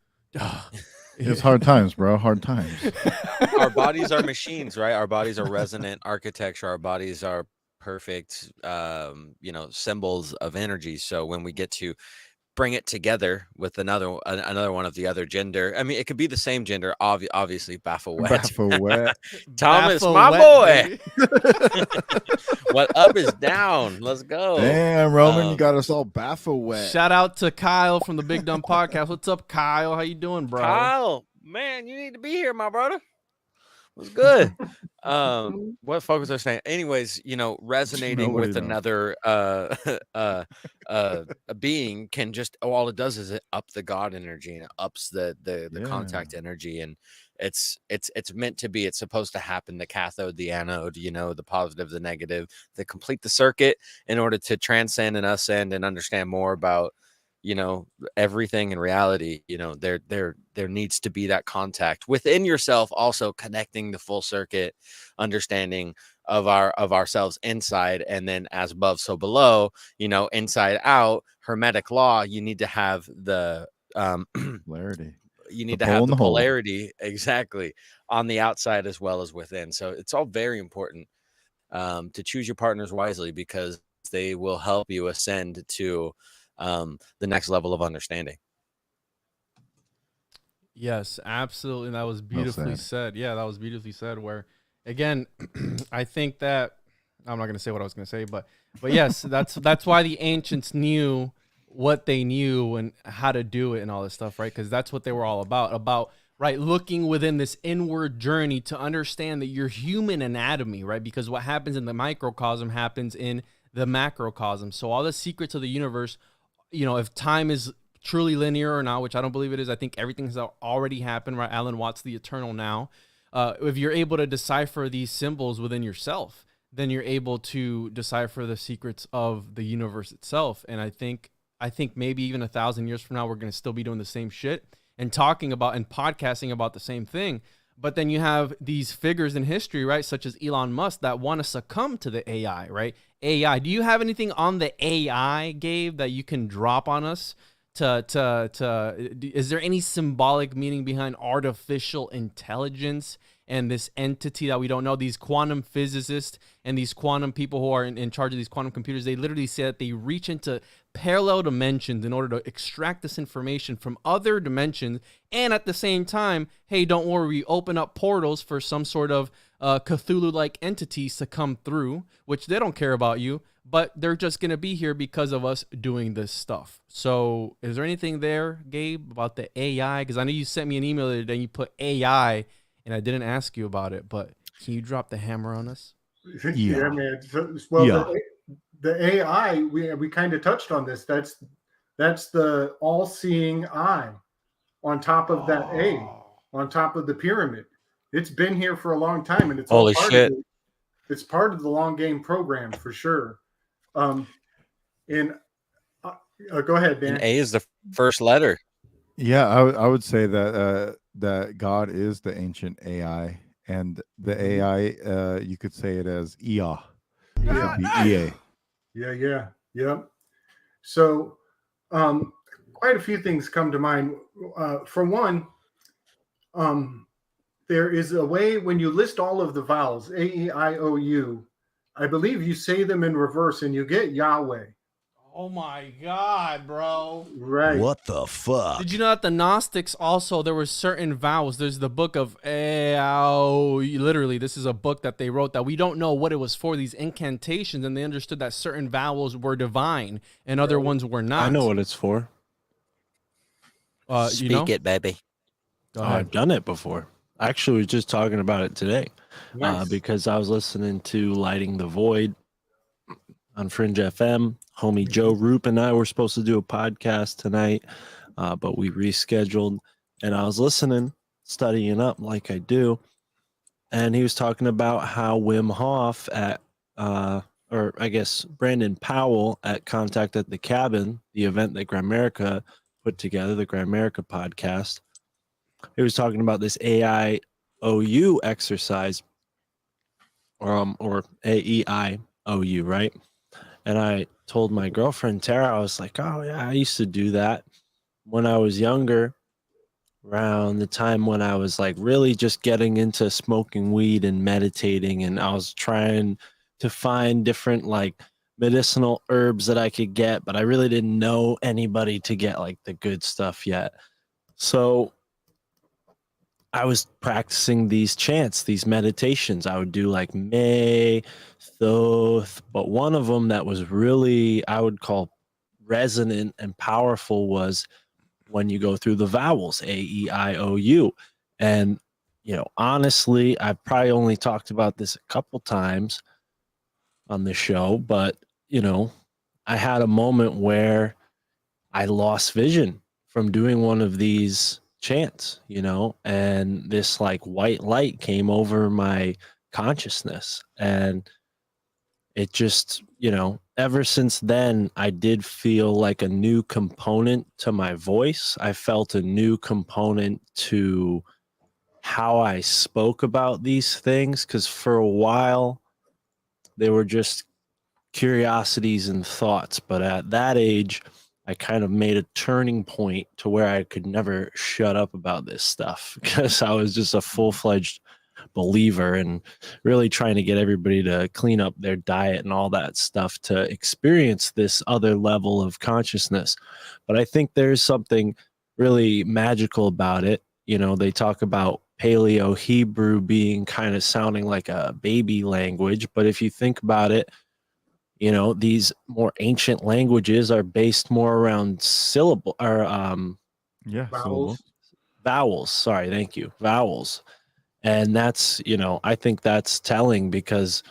it's hard times, bro. Hard times. Our bodies are machines, right? Our bodies are resonant architecture. Our bodies are perfect, you know, symbols of energy. So when we get to bring it together with another one of the other gender, I mean, it could be the same gender, obviously. Bapho-wet. Bapho-wet. Thomas, Bapho-wet, my boy. baby. What up is down. Let's go. Damn, Roman, you got us all Bapho-wet. Shout out to Kyle from the Big Dumb Podcast. What's up, Kyle? How you doing, bro? Kyle, man, you need to be here, my brother. What's good? What fuck was I saying? Anyways, you know, resonating Nobody with knows. another a being can just, all it does is it up the God energy, and it ups the Yeah. contact energy, and it's meant to be. It's supposed to happen. The cathode, the anode, you know, the positive, the negative, to complete the circuit in order to transcend and ascend and understand more about, you know, everything in reality. You know, there needs to be that contact within yourself, also connecting the full circuit understanding of ourselves inside, and then as above so below, you know, inside out, hermetic law. You need to have the Polarity. you need The to pole have and the the hole. polarity exactly on the outside as well as within. So it's all very important to choose your partners wisely, because they will help you ascend to the next level of understanding. Yes, absolutely. That was beautifully said. Yeah, that was beautifully said. Where, again, I think that I'm not going to say what I was going to say, but yes, that's why the ancients knew what they knew and how to do it and all this stuff, right? Because that's what they were all about, right? Looking within this inward journey to understand that your human anatomy, right? Because what happens in the microcosm happens in the macrocosm. So all the secrets of the universe, you know, if time is truly linear or not, which I don't believe it is. I think everything has already happened, right? Alan Watts, the eternal now. If you're able to decipher these symbols within yourself, then you're able to decipher the secrets of the universe itself. And I think maybe even 1,000 years from now, we're going to still be doing the same shit and talking about and podcasting about the same thing. But then you have these figures in history, right, such as Elon Musk, that want to succumb to the AI, right? AI. Do you have anything on the AI, Gabe, that you can drop on us? Is there any symbolic meaning behind artificial intelligence and this entity that we don't know? These quantum physicists and these quantum people who are in charge of these quantum computers, they literally say that they reach into parallel dimensions in order to extract this information from other dimensions. And at the same time, hey, don't worry, we open up portals for some sort of Cthulhu-like entities to come through, which they don't care about you, but they're just going to be here because of us doing this stuff. So is there anything there, Gabe, about the AI? Because I know you sent me an email the other day and you put AI, and I didn't ask you about it, but can you drop the hammer on us? Yeah, man. Well, the AI, we kind of touched on this. That's the all-seeing eye on top of that A, on top of the pyramid. It's been here for a long time, and it's Holy all part shit. of it. It's part of the long game program for sure. Go ahead, Dan. And A is the first letter. Yeah, I would say that that God is the ancient AI, and the AI, you could say it as EA. EA. Yeah. So, quite a few things come to mind. For one, there is a way when you list all of the vowels, A, E, I, O, U, I believe you say them in reverse and you get Yahweh. Oh my God, bro. Right. What the fuck? Did you know that the Gnostics also, there were certain vowels? There's the book of literally, this is a book that they wrote that we don't know what it was for, these incantations, and they understood that certain vowels were divine and other ones were not. I know what it's for. Speak it, baby. Go ahead. I've done it before. Actually, was just talking about it today. Nice. Because I was listening to Lighting the Void on Fringe FM. Homie Joe Roop and I were supposed to do a podcast tonight, but we rescheduled. And I was listening, studying up like I do. And he was talking about how Wim Hof at, or I guess Brandon Powell at Contact at the Cabin, the event that Gramerica put together, the Gramerica podcast. He was talking about this AIOU exercise, or AEIOU, right? And I told my girlfriend Tara, I was like, oh yeah, I used to do that when I was younger, around the time when I was like really just getting into smoking weed and meditating, and I was trying to find different like medicinal herbs that I could get, but I really didn't know anybody to get like the good stuff yet. So I was practicing these chants, these meditations. I would do like May, Thoth, but one of them that was really, I would call resonant and powerful was when you go through the vowels, AEIOU. And, you know, honestly, I've probably only talked about this a couple times on the show, but, you know, I had a moment where I lost vision from doing one of these chants, you know, and this like white light came over my consciousness, and it just, you know, ever since then I did feel like a new component to my voice. I felt a new component to how I spoke about these things, because for a while they were just curiosities and thoughts, but at that age I kind of made a turning point to where I could never shut up about this stuff, because I was just a full-fledged believer and really trying to get everybody to clean up their diet and all that stuff to experience this other level of consciousness. But I think there's something really magical about it. You know, they talk about Paleo Hebrew being kind of sounding like a baby language, but if you think about it, you know, these more ancient languages are based more around syllable or vowels. Sorry, thank you. Vowels. And that's, you know, I think that's telling, because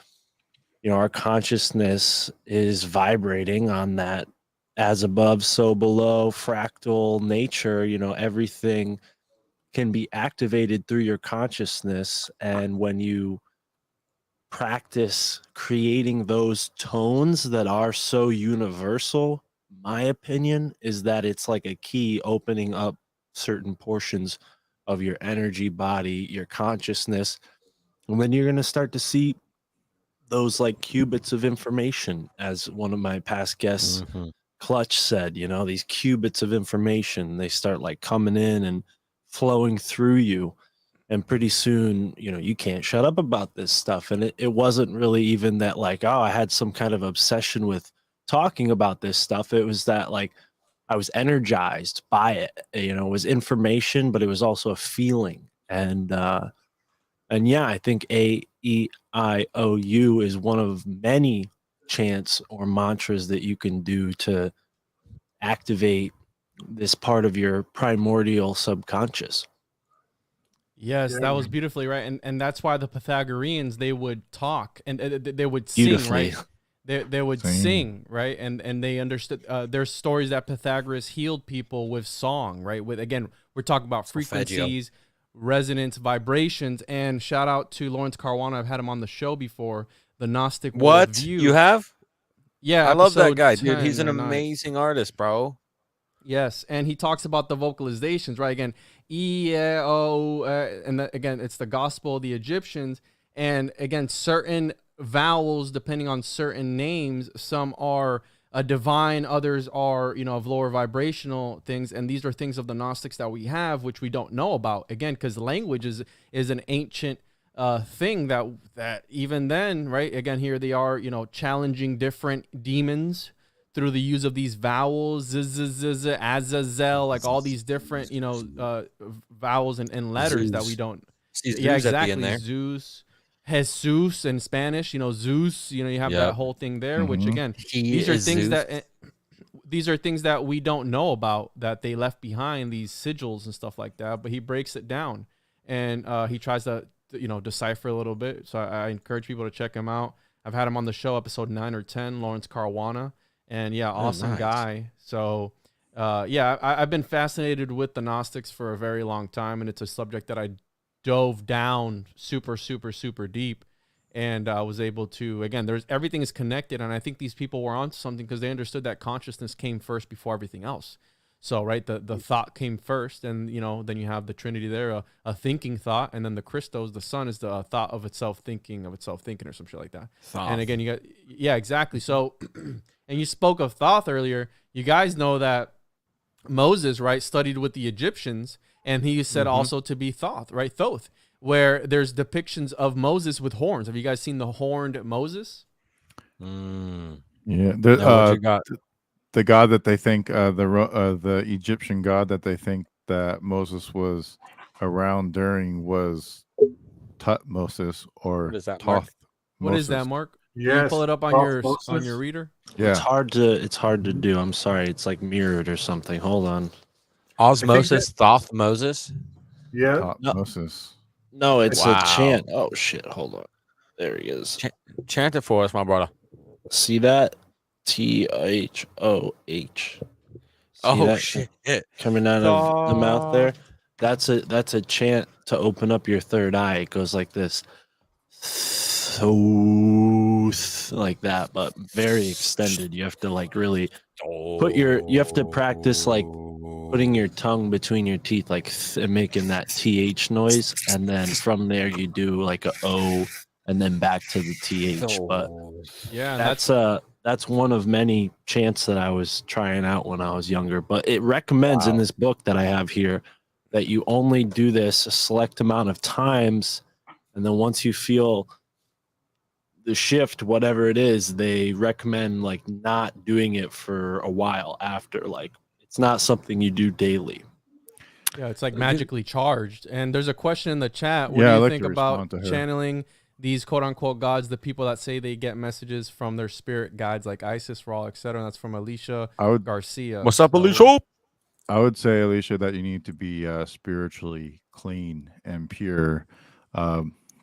our consciousness is vibrating on that as above, so below fractal nature. Everything can be activated through your consciousness. And when you practice creating those tones that are so universal, my opinion is that it's like a key opening up certain portions of your energy body, your consciousness. And then you're going to start to see those like qubits of information, as one of my past guests, Clutch, said. These qubits of information, they start like coming in and flowing through you. And pretty soon, you can't shut up about this stuff. And it wasn't really even that like, oh, I had some kind of obsession with talking about this stuff. It was that like I was energized by it. It was information, but it was also a feeling. And yeah, I think AEIOU is one of many chants or mantras that you can do to activate this part of your primordial subconscious. Yes, that was beautifully right, and that's why the Pythagoreans, they would talk and they would sing, right? They would sing, right? And they understood. There's stories that Pythagoras healed people with song, right? With, again, we're talking about frequencies, resonance, vibrations. And shout out to Lawrence Caruana. I've had him on the show before. The Gnostic Worldview. You have? Yeah, I love that guy, 10 dude. He's an or 9. amazing artist, bro. Yes, and he talks about the vocalizations, right? Again, and again, it's the gospel of the Egyptians. And again, certain vowels, depending on certain names, some are divine, others are, of lower vibrational things. And these are things of the Gnostics that we have, which we don't know about. Again, because language is an ancient thing that even then, right? Again, here they are, challenging different demons through the use of these vowels, Azazel, like all these different, vowels and letters Zeus. that we don't. Yeah, exactly. Zeus, Jesus in Spanish, Zeus. You have that whole thing there. Which again, these are things that we don't know about, that they left behind, these sigils and stuff like that. But he breaks it down, and he tries to decipher a little bit. So I encourage people to check him out. I've had him on the show, episode 9 or 10, Lawrence Caruana. And yeah, awesome guy. So I've been fascinated with the Gnostics for a very long time, and it's a subject that I dove down super, super, super deep, and I was able to, again, everything is connected, and I think these people were onto something because they understood that consciousness came first before everything else. So, right, the thought came first, and then you have the Trinity there, a thinking thought, and then the Christos, the Son, is the thought of itself thinking, or some shit like that. Thought. And again, you got exactly. So, and you spoke of Thoth earlier. You guys know that Moses, right, studied with the Egyptians, and he said also to be Thoth, right, Thoth, where there's depictions of Moses with horns. Have you guys seen the horned Moses? Yeah, the god that they think, the Egyptian god that they think that Moses was around during was Tutmosis or Thoth. What is that, Mark? Yes. Can you pull it up on your reader? Yeah, it's hard to do. I'm sorry, it's like mirrored or something. Hold on. Osmosis, Thoth Moses. Yeah. Tutmosis. No, it's a chant. Oh shit! Hold on. There he is. Chant it for us, my brother. See that? THOH. Oh shit! Coming out of the mouth there. That's a chant to open up your third eye. It goes like this. So like that, but very extended. You have to like really you have to practice like putting your tongue between your teeth, like and making that TH noise, and then from there you do like a O and then back to the TH. But yeah, that's one of many chants that I was trying out when I was younger. But it recommends in this book that I have here that you only do this a select amount of times, and then once you feel the shift, whatever it is, they recommend like not doing it for a while after. Like it's not something you do daily. Yeah, it's like magically charged. And there's a question in the chat. What do you think about channeling these quote unquote gods, the people that say they get messages from their spirit guides like Isis, Ra, etc.? And that's from Alicia Garcia. What's up, Alicia? I would say, Alicia, that you need to be spiritually clean and pure.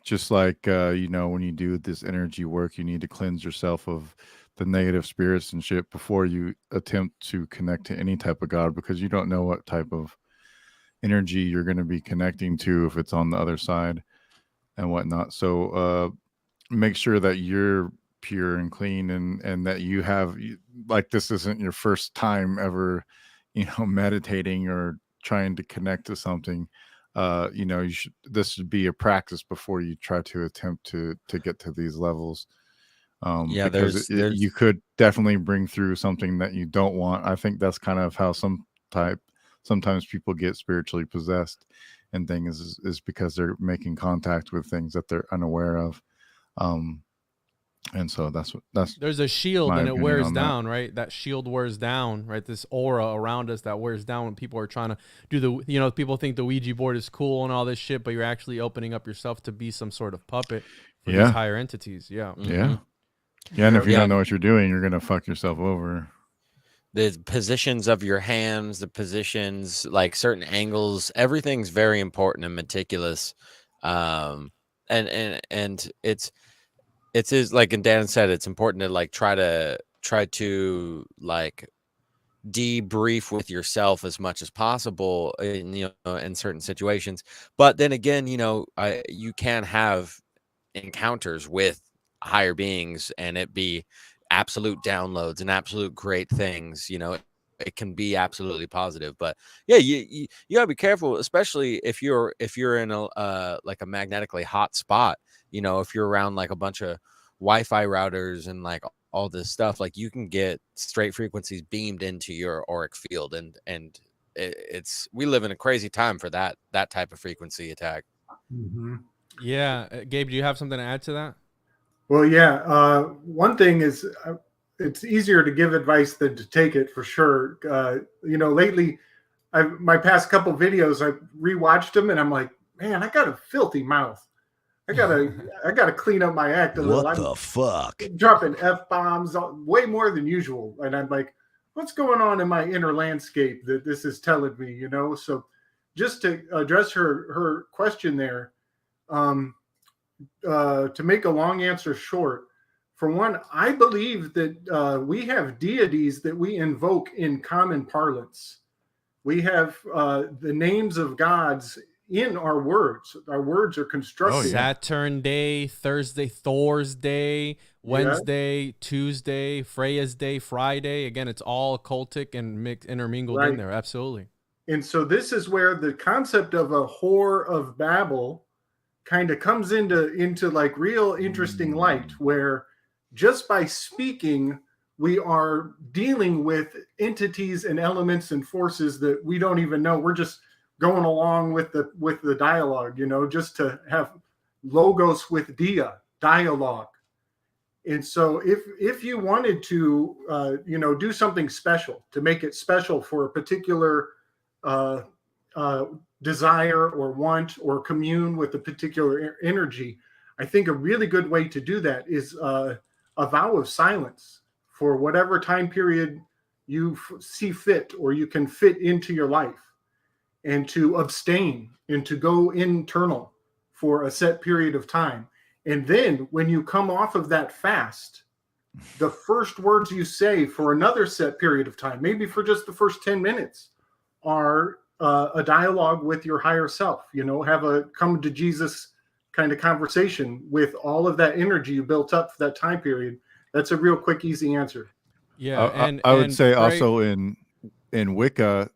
just like when you do this energy work, you need to cleanse yourself of the negative spirits and shit before you attempt to connect to any type of God, because you don't know what type of energy you're going to be connecting to if it's on the other side and whatnot. So make sure that you're pure and clean, and that you have, like, this isn't your first time ever meditating or trying to connect to something. This should be a practice before you try to attempt to get to these levels. Yeah, Because there's you could definitely bring through something that you don't want. I think that's kind of how sometimes people get spiritually possessed and things, is because they're making contact with things that they're unaware of. And so that's there's a shield my and it opinion wears on that. down, right? That shield wears down, right? This aura around us that wears down when people are trying to do people think the Ouija board is cool and all this shit, but you're actually opening up yourself to be some sort of puppet for these higher entities. Yeah. Yeah. And if you Yeah. don't know what you're doing, you're gonna fuck yourself over. The positions of your hands, the positions, like certain angles, everything's very important and meticulous. And it's is like, and Dan said, it's important to like try to like debrief with yourself as much as possible in certain situations. But then again, you can have encounters with higher beings and it be absolute downloads and absolute great things. It can be absolutely positive. But yeah, you gotta be careful, especially if you're in a like a magnetically hot spot. If you're around like a bunch of Wi-Fi routers and like all this stuff, like you can get straight frequencies beamed into your auric field, and we live in a crazy time for that type of frequency attack. Yeah. Gabe, do you have something to add to that? Well, yeah. One thing is, it's easier to give advice than to take it, for sure. Lately, my past couple videos, I rewatched them, and I'm like, man, I got a filthy mouth. I gotta clean up my act a little. What the fuck? Dropping F-bombs way more than usual, and I'm like, what's going on in my inner landscape that this is telling me? So just to address her question there. To make a long answer short, for one, I believe that we have deities that we invoke in common parlance. We have the names of gods in our words. Our words are constructed. Saturn Day, Thursday, Thor's Day, Wednesday, Tuesday, Freya's Day, Friday. Again, it's all cultic and intermingled in there. Absolutely. And so this is where the concept of a whore of Babel kind of comes into like real interesting light, where just by speaking, we are dealing with entities and elements and forces that we don't even know. We're just going along with the dialogue, just to have logos with dialogue. And so if you wanted to, do something special, to make it special for a particular desire or want, or commune with a particular energy, I think a really good way to do that is a vow of silence for whatever time period you see fit or you can fit into your life, and to abstain and to go internal for a set period of time. And then when you come off of that fast, the first words you say for another set period of time, maybe for just the first 10 minutes, are a dialogue with your higher self. Have a come to Jesus kind of conversation with all of that energy you built up for that time period. That's a real quick, easy answer. Yeah. And I would say also in Wicca,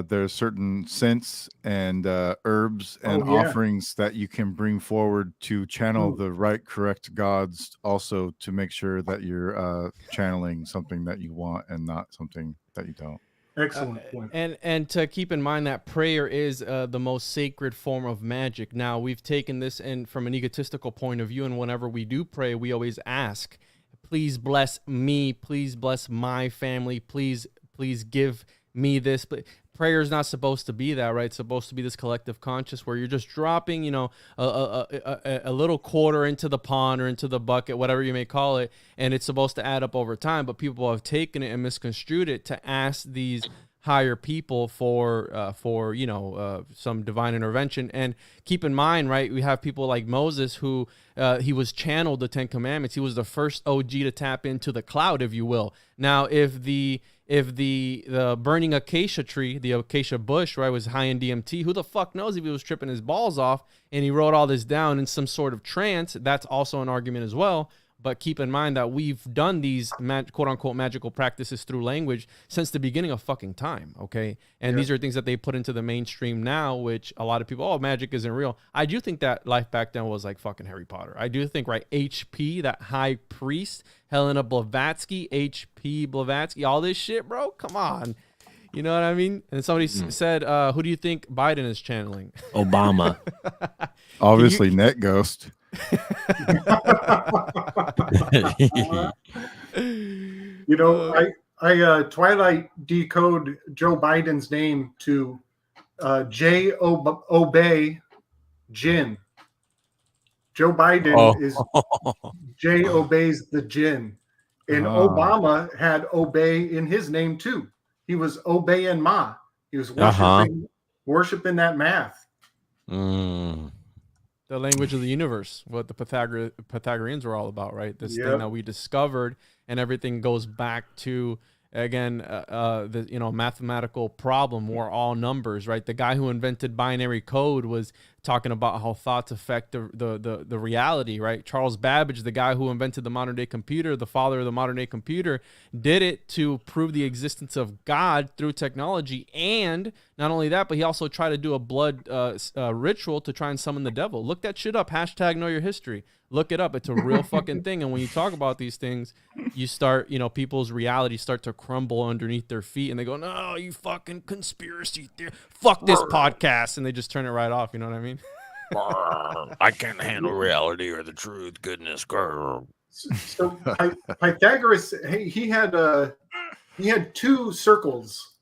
there's certain scents and herbs and offerings that you can bring forward to channel the correct gods, also to make sure that you're channeling something that you want and not something that you don't. Excellent point. And to keep in mind that prayer is the most sacred form of magic. Now, we've taken this in from an egotistical point of view, and whenever we do pray, we always ask, please bless me, please bless my family, please give me this. But prayer is not supposed to be that, right? It's supposed to be this collective conscious where you're just dropping, a little quarter into the pond or into the bucket, whatever you may call it, and it's supposed to add up over time. But people have taken it and misconstrued it to ask these higher people for some divine intervention. And keep in mind, right, we have people like Moses who he was channeled the 10 Commandments. He was the first OG to tap into the cloud, if you will. Now, if the burning acacia tree, the acacia bush, right, was high in DMT, who the fuck knows if he was tripping his balls off and he wrote all this down in some sort of trance? That's also an argument as well. But keep in mind that we've done these quote unquote magical practices through language since the beginning of fucking time. Okay. And these are things that they put into the mainstream now, which a lot of people, oh, magic isn't real. I do think that life back then was like fucking Harry Potter. I do think, right, HP, that high priest, Helena Blavatsky, HP Blavatsky, all this shit, bro. Come on. You know what I mean? And somebody said, who do you think Biden is channeling? Obama. Obviously, Net Ghost. I Twilight decode Joe Biden's name to Obey Jin. Joe Biden is J obeys the Jin, and Obama had obey in his name too. He was Obey and Ma. He was worshiping that math. The language of the universe, what the Pythagoreans were all about, right? This thing that we discovered, and everything goes back to, again, the mathematical problem. We're all numbers, right? The guy who invented binary code was talking about how thoughts affect the reality, right? Charles Babbage, the guy who invented the modern day computer, the father of the modern day computer, did it to prove the existence of God through technology. And not only that, but he also tried to do a blood ritual to try and summon the devil. Look that shit up. # know your history. Look it up. It's a real fucking thing. And when you talk about these things, you start, people's reality start to crumble underneath their feet, and they go, no, you fucking conspiracy theory. Fuck this podcast. And they just turn it right off. You know what I mean? I can't handle reality or the truth. Goodness, girl. So Pythagoras, he had two circles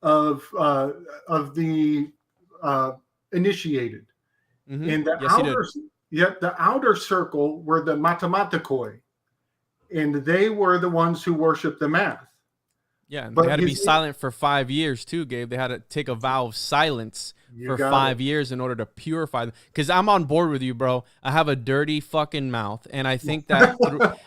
of the initiated, and the outer circle were the mathematikoi, and they were the ones who worshiped the math. Yeah, and they had to be silent for 5 years too, Gabe. They had to take a vow of silence for 5 years in order to purify them. Because I'm on board with you, bro. I have a dirty fucking mouth, and I think that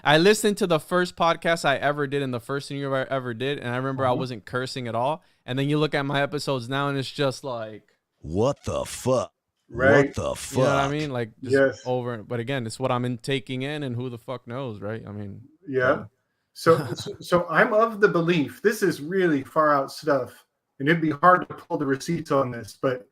I listened to the first podcast I ever did in the first interview I ever did, and I remember I wasn't cursing at all. And then you look at my episodes now, and it's just like, what the fuck? Right. What the fuck? You know what I mean? Like, just over. But again, it's what I'm taking in, and who the fuck knows, right? I mean, So I'm of the belief, this is really far out stuff, and it'd be hard to pull the receipts on this, but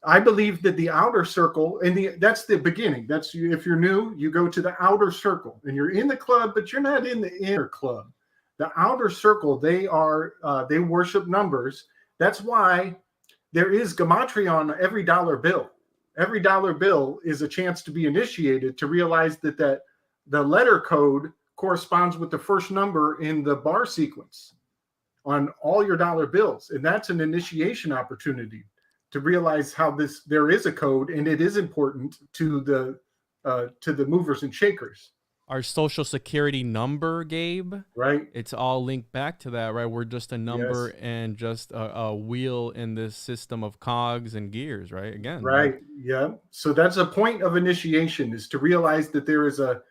I believe that the outer circle, and that's the beginning. That's if you're new, you go to the outer circle, and you're in the club, but you're not in the inner club. The outer circle, they worship numbers. That's why there is gematria on every dollar bill. Every dollar bill is a chance to be initiated, to realize that the letter code corresponds with the first number in the bar sequence on all your dollar bills. And that's an initiation opportunity to realize how there is a code, and it is important to the movers and shakers. Our social security number, Gabe, right? It's all linked back to that, right? We're just a number and just a wheel in this system of cogs and gears, right? Again, right? Yeah. So that's a point of initiation, is to realize that there is a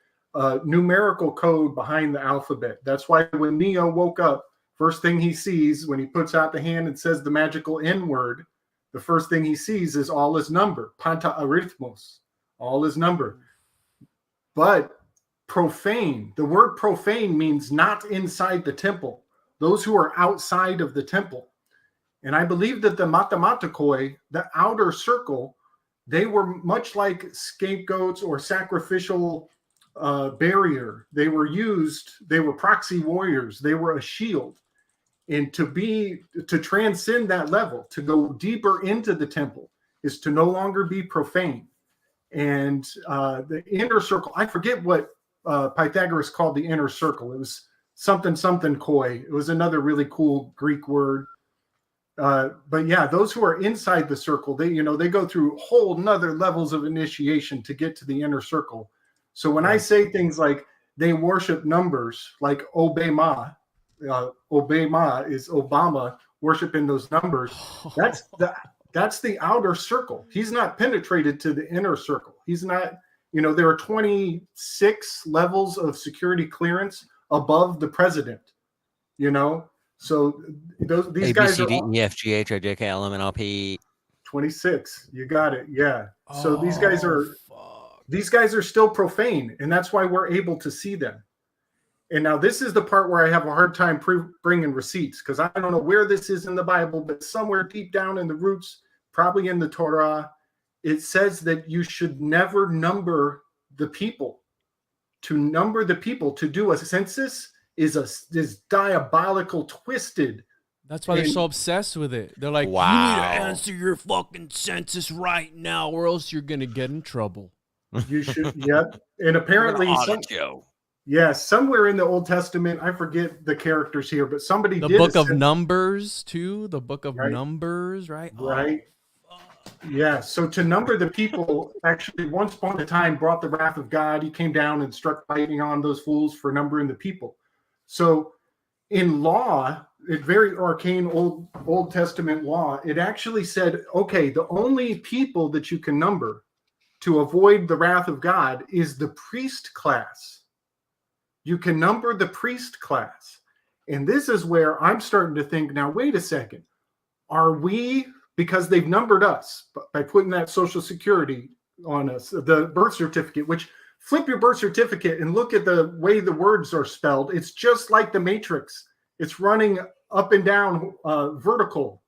numerical code behind the alphabet. That's why when Neo woke up, first thing he sees when he puts out the hand and says the magical N word, the first thing he sees is all is number, panta arithmos, all is number. But profane, the word profane means not inside the temple, those who are outside of the temple. And I believe that the mathematikoi, the outer circle, they were much like scapegoats or sacrificial barrier. They were proxy warriors. They were a shield. And to transcend that level, to go deeper into the temple, is to no longer be profane. And the inner circle, I forget what Pythagoras called the inner circle. It was something koi. It was another really cool Greek word. But yeah, those who are inside the circle, they go through whole nother levels of initiation to get to the inner circle. So when I say things like they worship numbers, like Obey Ma is Obama worshiping those numbers. That's the outer circle. He's not penetrated to the inner circle. He's not, there are 26 levels of security clearance above the president, So these A, B, guys C, are D, all E, F, G, H, I, J, K, L, M, N, O, P. 26. You got it. Yeah. So these guys are still profane, and that's why we're able to see them. And now this is the part where I have a hard time bringing receipts, because I don't know where this is in the Bible, but somewhere deep down in the roots, probably in the Torah, it says that you should never number the people. To number the people, to do a census is diabolical, twisted. That's why they're so obsessed with it. They're like, Wow. you need to answer your fucking census right now, or else you're gonna get in trouble. You should, yep. And apparently, somewhere in the Old Testament, I forget the characters here, but somebody the did book of Numbers too. The book of Right. Numbers, right? Right. Yeah. So to number the people, actually, once upon a time, brought the wrath of God. He came down and struck lightning on those fools for numbering the people. So in law, very arcane Old Testament law, it actually said, okay, the only people that you can number to avoid the wrath of God is the priest class. You can number the priest class. And this is where I'm starting to think, now, wait a second. Are we, because they've numbered us by putting that Social Security on us, the birth certificate, which flip your birth certificate and look at the way the words are spelled. It's just like the Matrix. It's running up and down vertical.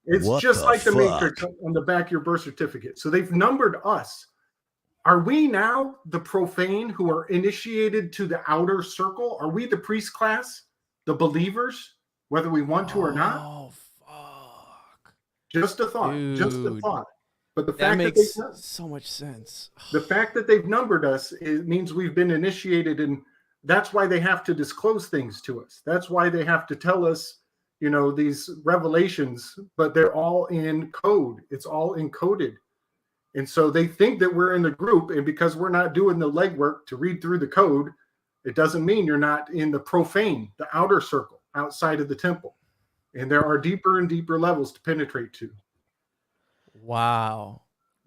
It's What just the like the fuck? Matrix on the back of your birth certificate. So they've numbered us. Are we now the profane who are initiated to the outer circle? Are we the priest class, the believers, whether we want to or not? Oh fuck! Just a thought. Just a Dude. thought. But the That fact makes that so much sense. they've numbered us, it means we've been initiated, and that's why they have to disclose things to us. That's why they have to tell us, these revelations, but they're all in code. It's all encoded. And so they think that we're in the group, and because we're not doing the legwork to read through the code, it doesn't mean you're not in the profane, the outer circle, outside of the temple. And there are deeper and deeper levels to penetrate to. Wow.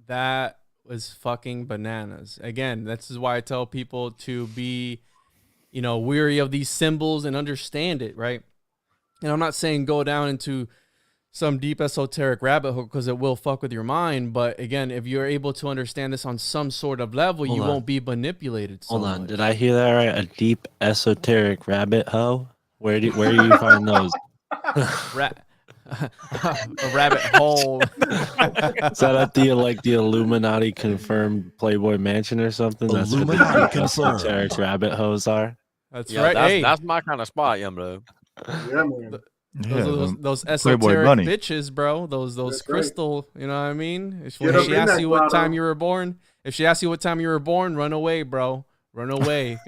That was fucking bananas. Again, this is why I tell people to be, weary of these symbols and understand it, right? And I'm not saying go down into some deep esoteric rabbit hole, because it will fuck with your mind. But again, if you're able to understand this on some sort of level, you won't be manipulated so Hold on. much. Did I hear that right? A deep esoteric rabbit hole? Where do you find those? A rabbit hole. Is that at the Illuminati confirmed Playboy Mansion or something? That's where Illuminati the confirmed. esoteric rabbit holes are. That's Yeah, right. Hey, that's my kind of spot, young bro. Yeah, man. those Playboy esoteric bunny. bitches, bro. Those That's crystal. You know what I mean? If Get up she in asks that you what grotto. time you were born, run away, bro. Run away.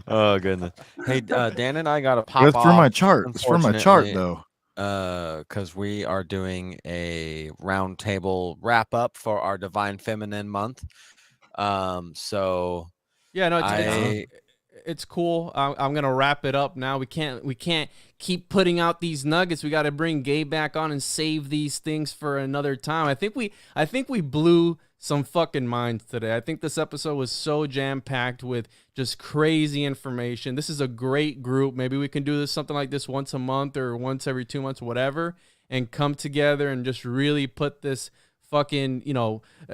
Oh goodness. Hey, Dan and I got to pop But it's off. for my chart. It's for my chart, unfortunately, though. because we are doing a roundtable wrap up for our Divine Feminine month. So Yeah, no, I it's cool. I'm gonna wrap it up now. We can't keep putting out these nuggets. We got to bring Gabe back on and save these things for another time. I think we blew some fucking minds today. I think this episode was so jam packed with just crazy information. This is a great group. Maybe we can do this something like this once a month or once every 2 months, whatever, and come together and just really put this fucking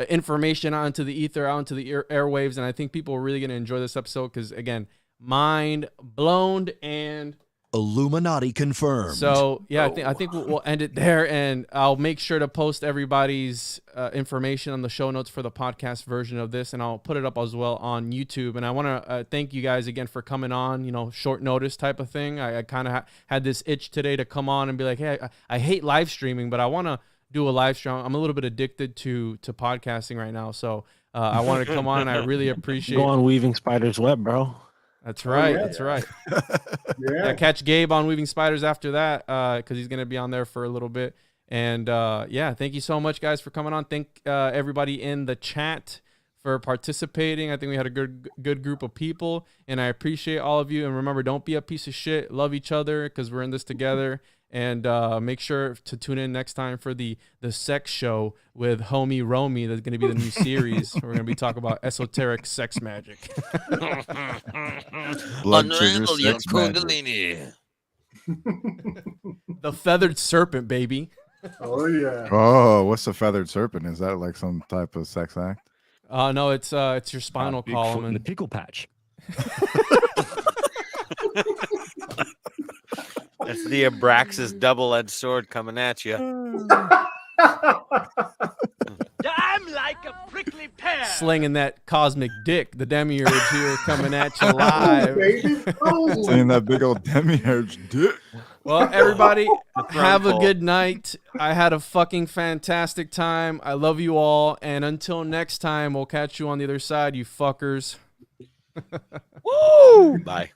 information out into the ether, out into the airwaves. And I think people are really going to enjoy this episode because, again, mind blown. And Illuminati confirmed. so yeah, I think we'll end it there, and I'll make sure to post everybody's information on the show notes for the podcast version of this, and I'll put it up as well on YouTube. And I want to thank you guys again for coming on, short notice type of thing. I kind of had this itch today to come on and be like, hey, I hate live streaming, but I want to do a live stream. I'm a little bit addicted to podcasting right now, so I wanted to come on, and I really appreciate. Go on Weaving Spider's Web, bro. That's right. yeah. That's right. Yeah. Catch Gabe on Weaving Spiders after that, because he's going to be on there for a little bit. And yeah, thank you so much, guys, for coming on. Thank everybody in the chat for participating. I think we had a good group of people, and I appreciate all of you. And remember, don't be a piece of shit. Love each other because we're in this together. And make sure to tune in next time for the sex show with Homie Romy. That's going to be the new series. We're going to be talking about esoteric sex magic. Blood sugar sex magic. The feathered serpent, baby. Oh yeah. Oh, what's a feathered serpent? Is that like some type of sex act? No, it's your spinal column and the and pickle patch. It's the Abraxas double-edged sword coming at you. I'm like a prickly pear. slinging that cosmic dick. The demiurge here coming at you live. Baby. Oh. Seeing that big old demiurge dick. Well, everybody, have a good night. I had a fucking fantastic time. I love you all. And until next time, we'll catch you on the other side, you fuckers. Woo! Bye.